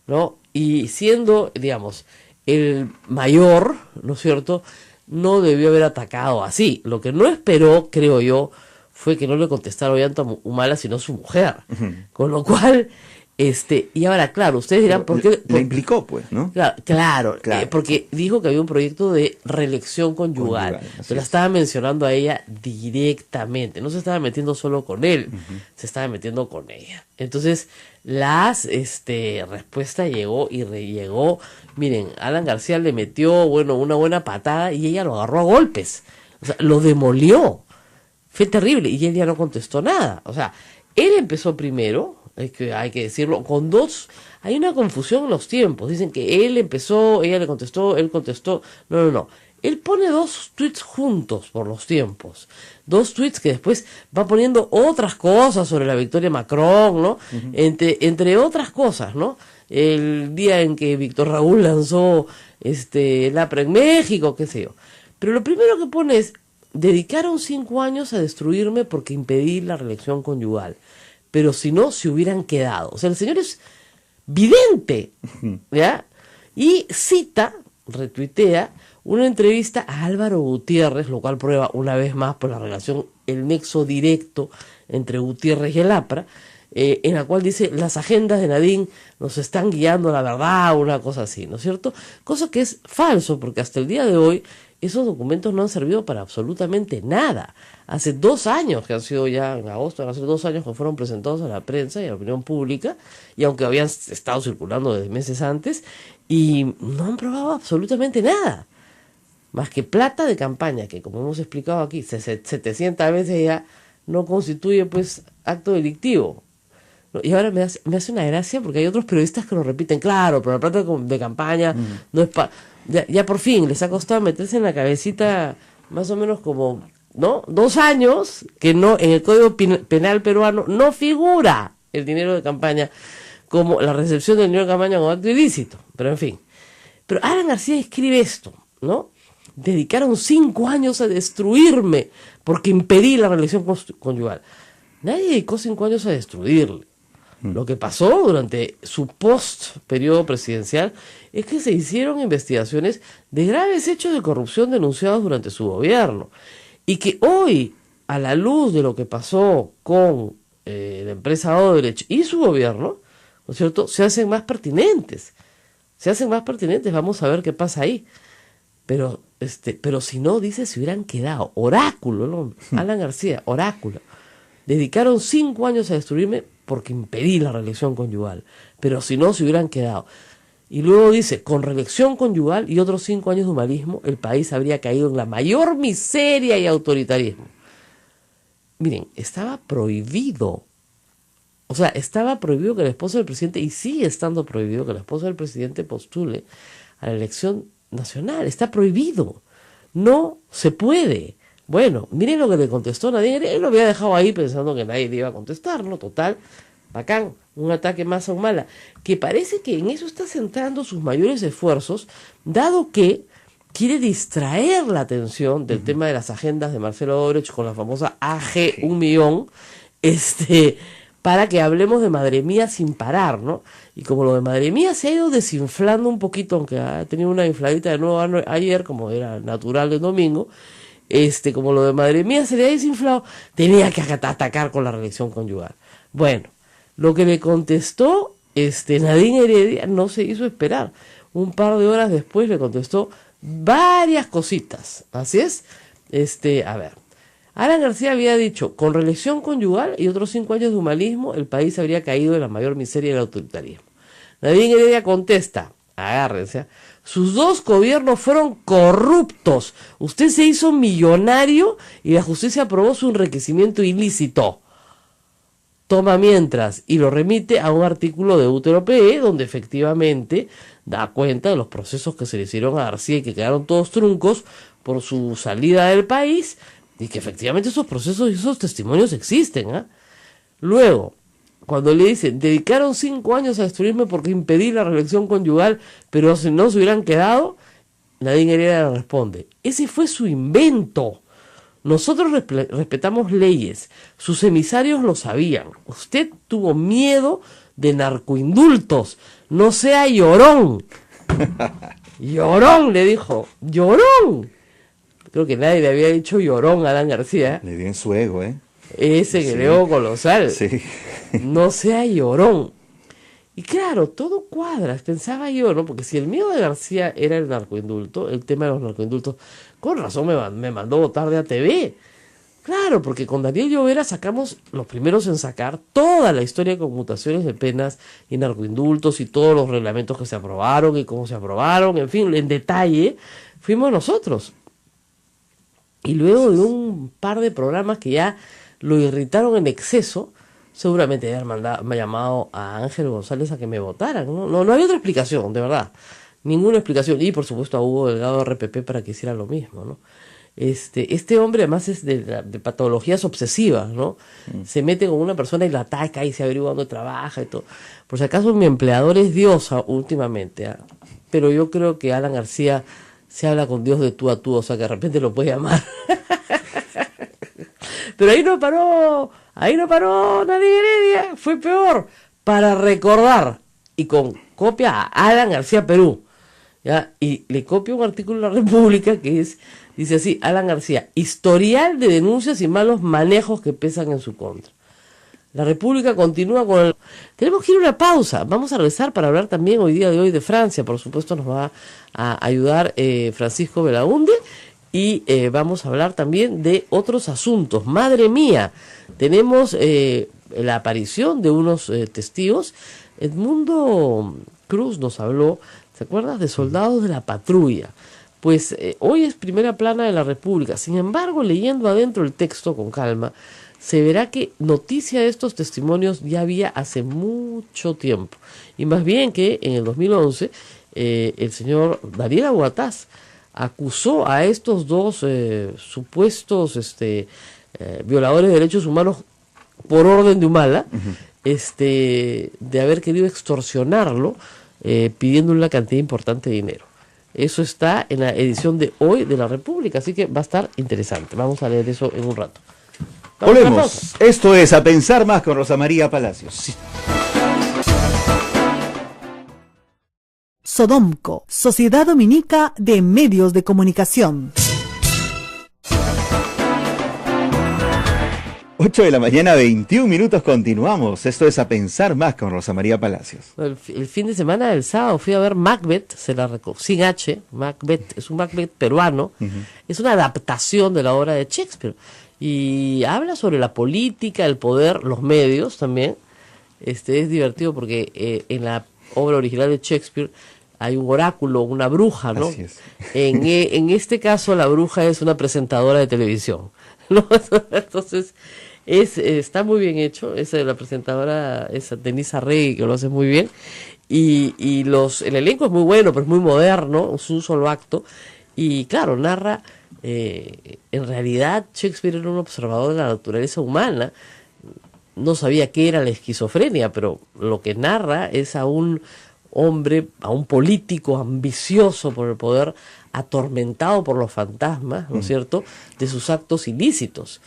¿no? Y siendo, digamos, el mayor, ¿no es cierto?, no debió haber atacado así. Lo que no esperó, creo yo, fue que no le contestara Ollanta Humala, sino su mujer. Con lo cual, y ahora, claro, ustedes dirán, ¿por qué? Le implicó, pues, ¿no? Claro, Claro. porque dijo que había un proyecto de reelección conyugal. Así Se la es. estaba mencionando a ella directamente. No se estaba metiendo solo con él, se estaba metiendo con ella. Entonces, respuesta llegó y rellegó. Miren, Alan García le metió, bueno, una buena patada y ella lo agarró a golpes. O sea, lo demolió. Fue terrible y él ya no contestó nada. O sea, él empezó primero, hay que decirlo, con dos. Hay una confusión en los tiempos. Dicen que él empezó, ella le contestó, él contestó. No. Él pone dos tweets juntos por los tiempos. Dos tweets que después va poniendo otras cosas sobre la victoria de Macron, ¿no? Entre otras cosas, ¿no? El día en que Víctor Raúl lanzó el APRA en México, qué sé yo. Pero lo primero que pone es: dedicaron 5 años a destruirme porque impedí la reelección conyugal. Pero si no, se hubieran quedado. O sea, el señor es vidente, ¿ya? Y retuitea una entrevista a Álvaro Gutiérrez, lo cual prueba una vez más por la relación, el nexo directo entre Gutiérrez y el APRA, en la cual dice: las agendas de Nadine nos están guiando a la verdad, una cosa así, ¿no es cierto? Cosa que es falso, porque hasta el día de hoy esos documentos no han servido para absolutamente nada. Hace 2 años, que han sido ya en agosto, hace 2 años que fueron presentados a la prensa y a la opinión pública, y aunque habían estado circulando desde meses antes, y no han probado absolutamente nada, más que plata de campaña, que como hemos explicado aquí, 700 veces ya no constituye pues acto delictivo. Y ahora me hace una gracia porque hay otros periodistas que lo repiten. Claro, pero la plata de campaña no es ya por fin les ha costado meterse en la cabecita más o menos como, ¿no? 2 años que no, en el Código Penal peruano no figura el dinero de campaña como la recepción del dinero de campaña como acto ilícito. Pero en fin. Pero Alan García escribe esto, ¿no? Dedicaron 5 años a destruirme porque impedí la reelección conyugal. Nadie dedicó 5 años a destruirle. Lo que pasó durante su post-periodo presidencial es que se hicieron investigaciones de graves hechos de corrupción denunciados durante su gobierno. Y que hoy, a la luz de lo que pasó con la empresa Odebrecht y su gobierno, ¿no es cierto?, se hacen más pertinentes. Vamos a ver qué pasa ahí. Pero si no, dice, se hubieran quedado. Oráculo, el hombre. Alan García, oráculo. Dedicaron 5 años a destruirme porque impedí la reelección conyugal. Pero si no, se hubieran quedado. Y luego dice: con reelección conyugal y otros 5 años de humanismo, el país habría caído en la mayor miseria y autoritarismo. Miren, estaba prohibido. O sea, estaba prohibido que la esposa del presidente, y sigue estando prohibido que la esposa del presidente postule a la elección nacional. Está prohibido. No se puede. Bueno, miren lo que le contestó Nadine. Él lo había dejado ahí pensando que nadie le iba a contestar, ¿no? Total, bacán, un ataque más a Humala, que parece que en eso está centrando sus mayores esfuerzos, dado que quiere distraer la atención del tema de las agendas de Marcelo Odebrecht con la famosa AG 1 millón, para que hablemos de Madre Mía sin parar, ¿no? Y como lo de Madre Mía se ha ido desinflando un poquito, aunque ha tenido una infladita de nuevo ayer, como era natural del domingo, como lo de Madre Mía se le ha desinflado, tenía que atacar con la reelección conyugal. Bueno, lo que le contestó Nadine Heredia no se hizo esperar. Un par de horas después le contestó varias cositas. Así es. A ver. Alan García había dicho, con reelección conyugal y otros 5 años de humanismo, el país habría caído en la mayor miseria del autoritarismo. Nadine Heredia contesta, agárrense, sus 2 gobiernos fueron corruptos. Usted se hizo millonario y la justicia aprobó su enriquecimiento ilícito. Toma mientras y lo remite a un artículo de Útero PE donde efectivamente da cuenta de los procesos que se le hicieron a García y que quedaron todos truncos por su salida del país y que efectivamente esos procesos y esos testimonios existen. Luego, cuando le dicen, dedicaron 5 años a destruirme porque impedí la reelección conyugal, pero si no se hubieran quedado, Nadine Heredia le responde, ese fue su invento. Nosotros respetamos leyes, sus emisarios lo sabían. Usted tuvo miedo de narcoindultos, no sea llorón. Llorón, le dijo, llorón. Creo que nadie le había dicho llorón a Alan García. Le dio en su ego, Ese que le ego colosal. Sí. No sea llorón. Y claro, todo cuadra, pensaba yo, ¿no? Porque si el miedo de García era el narcoindulto, el tema de los narcoindultos, con razón me mandó votar de ATV. Claro, porque con Daniel Llovera sacamos los primeros en sacar toda la historia de conmutaciones de penas y narcoindultos y todos los reglamentos que se aprobaron y cómo se aprobaron, en fin, en detalle, fuimos nosotros. Y luego de un par de programas que ya lo irritaron en exceso, seguramente me ha llamado a Ángel González a que me votaran, ¿no? No había otra explicación, de verdad, ninguna explicación, y por supuesto a Hugo Delgado de RPP para que hiciera lo mismo, ¿no? Este hombre además es de patologías obsesivas, ¿no? Se mete con una persona y la ataca y se averigua dónde trabaja y todo. Por si acaso mi empleador es diosa últimamente, pero yo creo que Alan García se habla con Dios de tú a tú, o sea que de repente lo puede llamar. Pero ahí no paró Nadine Heredia, fue peor, para recordar, y con copia a Alan García Perú, ¿ya? Y le copia un artículo de La República que dice así, Alan García, historial de denuncias y malos manejos que pesan en su contra. La República continúa con el... Tenemos que ir a una pausa, vamos a regresar para hablar también hoy día de hoy de Francia, por supuesto nos va a ayudar Francisco Belaunde, y vamos a hablar también de otros asuntos. Madre mía, tenemos la aparición de unos testigos. Edmundo Cruz nos habló, ¿te acuerdas? De soldados de la patrulla. Pues hoy es primera plana de La República. Sin embargo, leyendo adentro el texto con calma, se verá que noticia de estos testimonios ya había hace mucho tiempo. Y más bien que en el 2011 el señor Daniel Aguataz acusó a estos 2 supuestos violadores de derechos humanos por orden de Humala, de haber querido extorsionarlo, pidiéndole una cantidad importante de dinero. Eso está en la edición de hoy de La República, así que va a estar interesante. Vamos a leer eso en un rato. Volvemos. Esto es A Pensar Más con Rosa María Palacios. Sí. Sodomco, Sociedad Dominica de Medios de Comunicación. 8 de la mañana, 21 minutos, continuamos. Esto es A Pensar Más con Rosa María Palacios. El fin de semana del sábado fui a ver Macbeth, sin H, Macbeth, es un Macbeth peruano, es una adaptación de la obra de Shakespeare, y habla sobre la política, el poder, los medios también. Es divertido porque en la obra original de Shakespeare hay un oráculo, una bruja, ¿no? Así es. En este caso la bruja es una presentadora de televisión, ¿no? Entonces está muy bien hecho. La presentadora es Denise Arregui, que lo hace muy bien, y el elenco es muy bueno, pero es muy moderno, es un solo acto, y claro, narra en realidad Shakespeare era un observador de la naturaleza humana. No sabía qué era la esquizofrenia, pero lo que narra es a un hombre, a un político ambicioso por el poder, atormentado por los fantasmas, ¿no es cierto?, de sus actos ilícitos.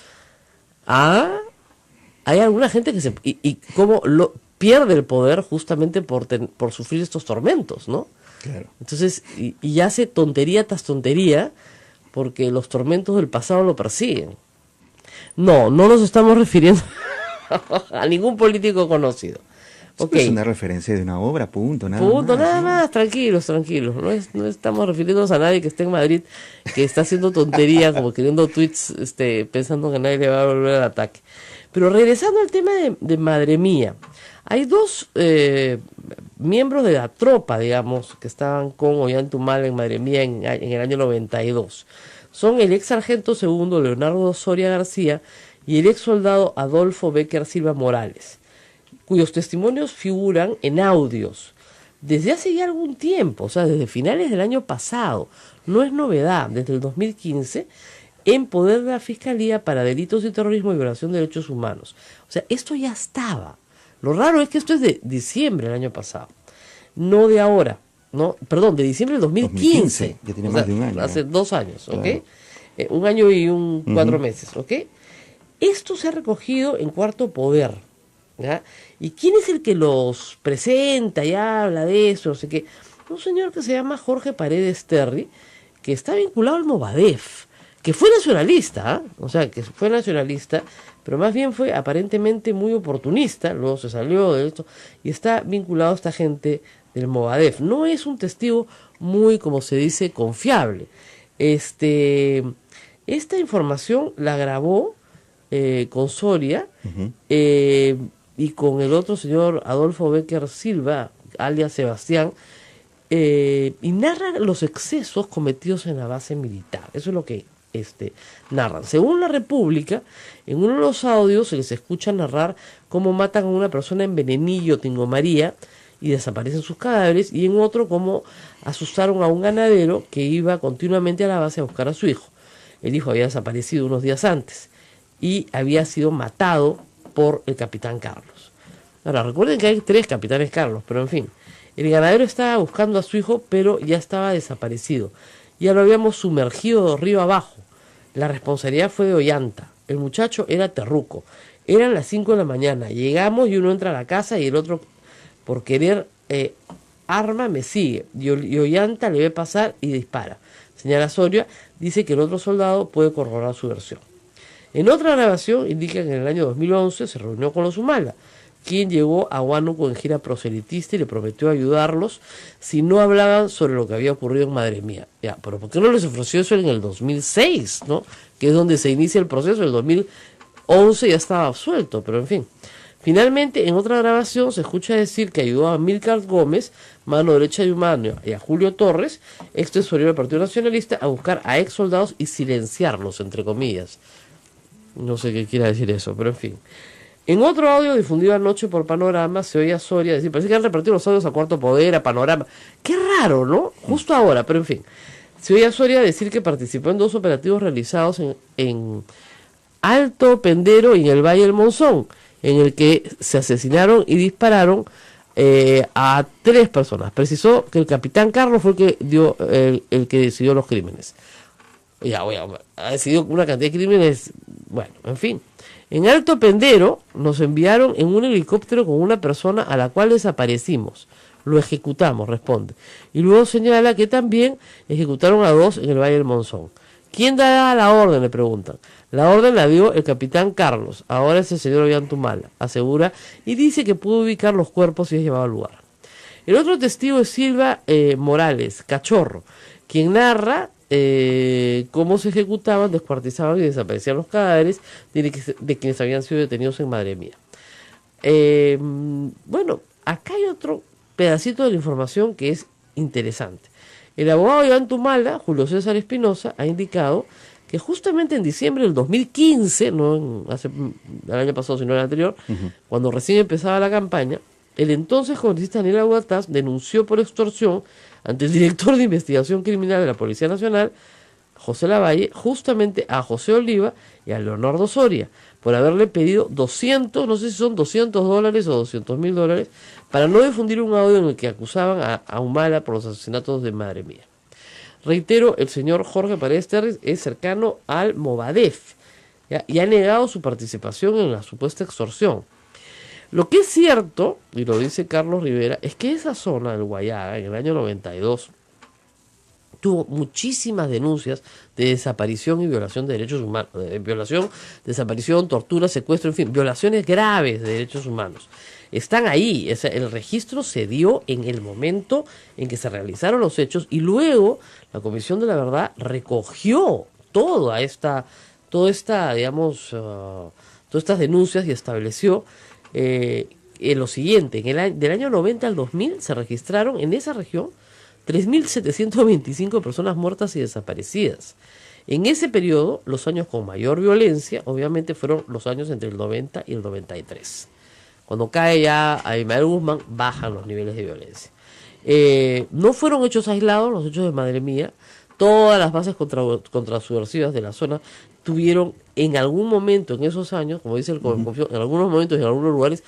Hay alguna gente que y cómo pierde el poder justamente por sufrir estos tormentos, ¿no? Claro. Entonces, y hace tontería tras tontería, porque los tormentos del pasado lo persiguen. No nos estamos refiriendo a ningún político conocido. Okay. Es una referencia de una obra, punto, nada más, tranquilos. No estamos refiriéndonos a nadie que esté en Madrid, que está haciendo tonterías, como queriendo tweets, pensando que nadie le va a volver al ataque. Pero regresando al tema de Madre Mía, hay dos miembros de la tropa, digamos, que estaban con Ollantaytamala en Madre Mía en el año 92. Son el ex sargento segundo Leonardo Soria García y el ex soldado Adolfo Becker Silva Morales, cuyos testimonios figuran en audios desde hace ya algún tiempo, o sea, desde finales del año pasado. No es novedad, desde el 2015, en poder de la Fiscalía para delitos de terrorismo y violación de derechos humanos. O sea, esto ya estaba. Lo raro es que esto es de diciembre del año pasado, no de ahora, de diciembre del 2015. Ya tiene más de un año. Hace 2 años, claro. ¿ok? 1 año y 4 meses, ¿ok? Esto se ha recogido en Cuarto Poder, ¿ya? ¿Y quién es el que los presenta y habla de eso? No sé qué. Un señor que se llama Jorge Paredes Terry, que está vinculado al Movadef, que fue nacionalista, pero más bien fue aparentemente muy oportunista, luego se salió de esto, y está vinculado a esta gente del Movadef. No es un testigo muy, como se dice, confiable. Esta información la grabó con Soria, y con el otro señor Adolfo Becker Silva, alias Sebastián, y narra los excesos cometidos en la base militar. Eso es lo que narran. Según la República, en uno de los audios se les escucha narrar cómo matan a una persona en Venenillo, Tingo María, y desaparecen sus cadáveres, y en otro cómo asustaron a un ganadero que iba continuamente a la base a buscar a su hijo. El hijo había desaparecido unos días antes y había sido matado por el capitán Carlos. Ahora, recuerden que hay 3 capitanes Carlos, pero en fin, el ganadero estaba buscando a su hijo, pero ya estaba desaparecido. Ya lo habíamos sumergido de río abajo. La responsabilidad fue de Ollanta. El muchacho era terruco. Eran las 5 de la mañana. Llegamos y uno entra a la casa y el otro, por querer arma, me sigue. Y Ollanta le ve pasar y dispara. Señala Soria, dice que el otro soldado puede corroborar su versión. En otra grabación indica que en el año 2011 se reunió con los Humala, quien llegó a Huánuco en gira proselitista y le prometió ayudarlos si no hablaban sobre lo que había ocurrido en Madre Mía. Ya, pero ¿por qué no les ofreció eso en el 2006, ¿no? Que es donde se inicia el proceso? En el 2011 ya estaba absuelto, pero en fin. Finalmente, en otra grabación se escucha decir que ayudó a Milcar Gómez, mano derecha de Humano, y a Julio Torres, ex tesorero del Partido Nacionalista, a buscar a ex soldados y silenciarlos, entre comillas. No sé qué quiera decir eso, pero en fin. En otro audio difundido anoche por Panorama se oye a Soria decir, parece que han repartido los audios a Cuarto Poder, a Panorama. Qué raro, ¿no? Justo ahora, pero en fin. Se oye a Soria decir que participó en 2 operativos realizados en Alto Pendero y en el Valle del Monzón, en el que se asesinaron y dispararon a 3 personas. Precisó que el capitán Carlos fue el que decidió los crímenes. Ya, ha decidido una cantidad de crímenes, bueno, en fin. En Alto Pendero nos enviaron en un helicóptero con una persona a la cual desaparecimos. Lo ejecutamos, responde. Y luego señala que también ejecutaron a 2 en el Valle del Monzón. ¿Quién dará la orden?, le preguntan. La orden la dio el capitán Carlos, ahora es el señor Ollantaytamala, asegura, y dice que pudo ubicar los cuerpos y es llevado al lugar. El otro testigo es Silva Morales, Cachorro, quien narra cómo se ejecutaban, descuartizaban y desaparecían los cadáveres de quienes habían sido detenidos en Madre Mía. Bueno, acá hay otro pedacito de la información que es interesante. El abogado de Ollantaytamala, Julio César Espinosa, ha indicado que justamente en diciembre del 2015, no el año pasado, sino el anterior, cuando recién empezaba la campaña, el entonces congresista Daniel Aguataz denunció por extorsión ante el director de investigación criminal de la Policía Nacional, José Lavalle, justamente a José Oliva y a Leonardo Soria, por haberle pedido 200, no sé si son $200 o $200.000, para no difundir un audio en el que acusaban a Humala por los asesinatos de Madre Mía. Reitero, el señor Jorge Paredes Terry es cercano al Movadef, ¿ya? Y ha negado su participación en la supuesta extorsión. Lo que es cierto, y lo dice Carlos Rivera, es que esa zona del Guayaga, en el año 92, tuvo muchísimas denuncias de desaparición y violación de derechos humanos, violación, desaparición, tortura, secuestro, en fin, violaciones graves de derechos humanos. Están ahí, el registro se dio en el momento en que se realizaron los hechos y luego la Comisión de la Verdad recogió todas estas denuncias y estableció lo siguiente: del año 90 al 2000 se registraron en esa región 3.725 personas muertas y desaparecidas. En ese periodo, los años con mayor violencia, obviamente, fueron los años entre el 90 y el 93. Cuando cae ya Abimael Guzmán, bajan los niveles de violencia. No fueron hechos aislados, los hechos de Madre Mía. Todas las bases contrasubversivas de la zona tuvieron en algún momento en esos años, como dice el Confío, en algunos momentos y en algunos lugares,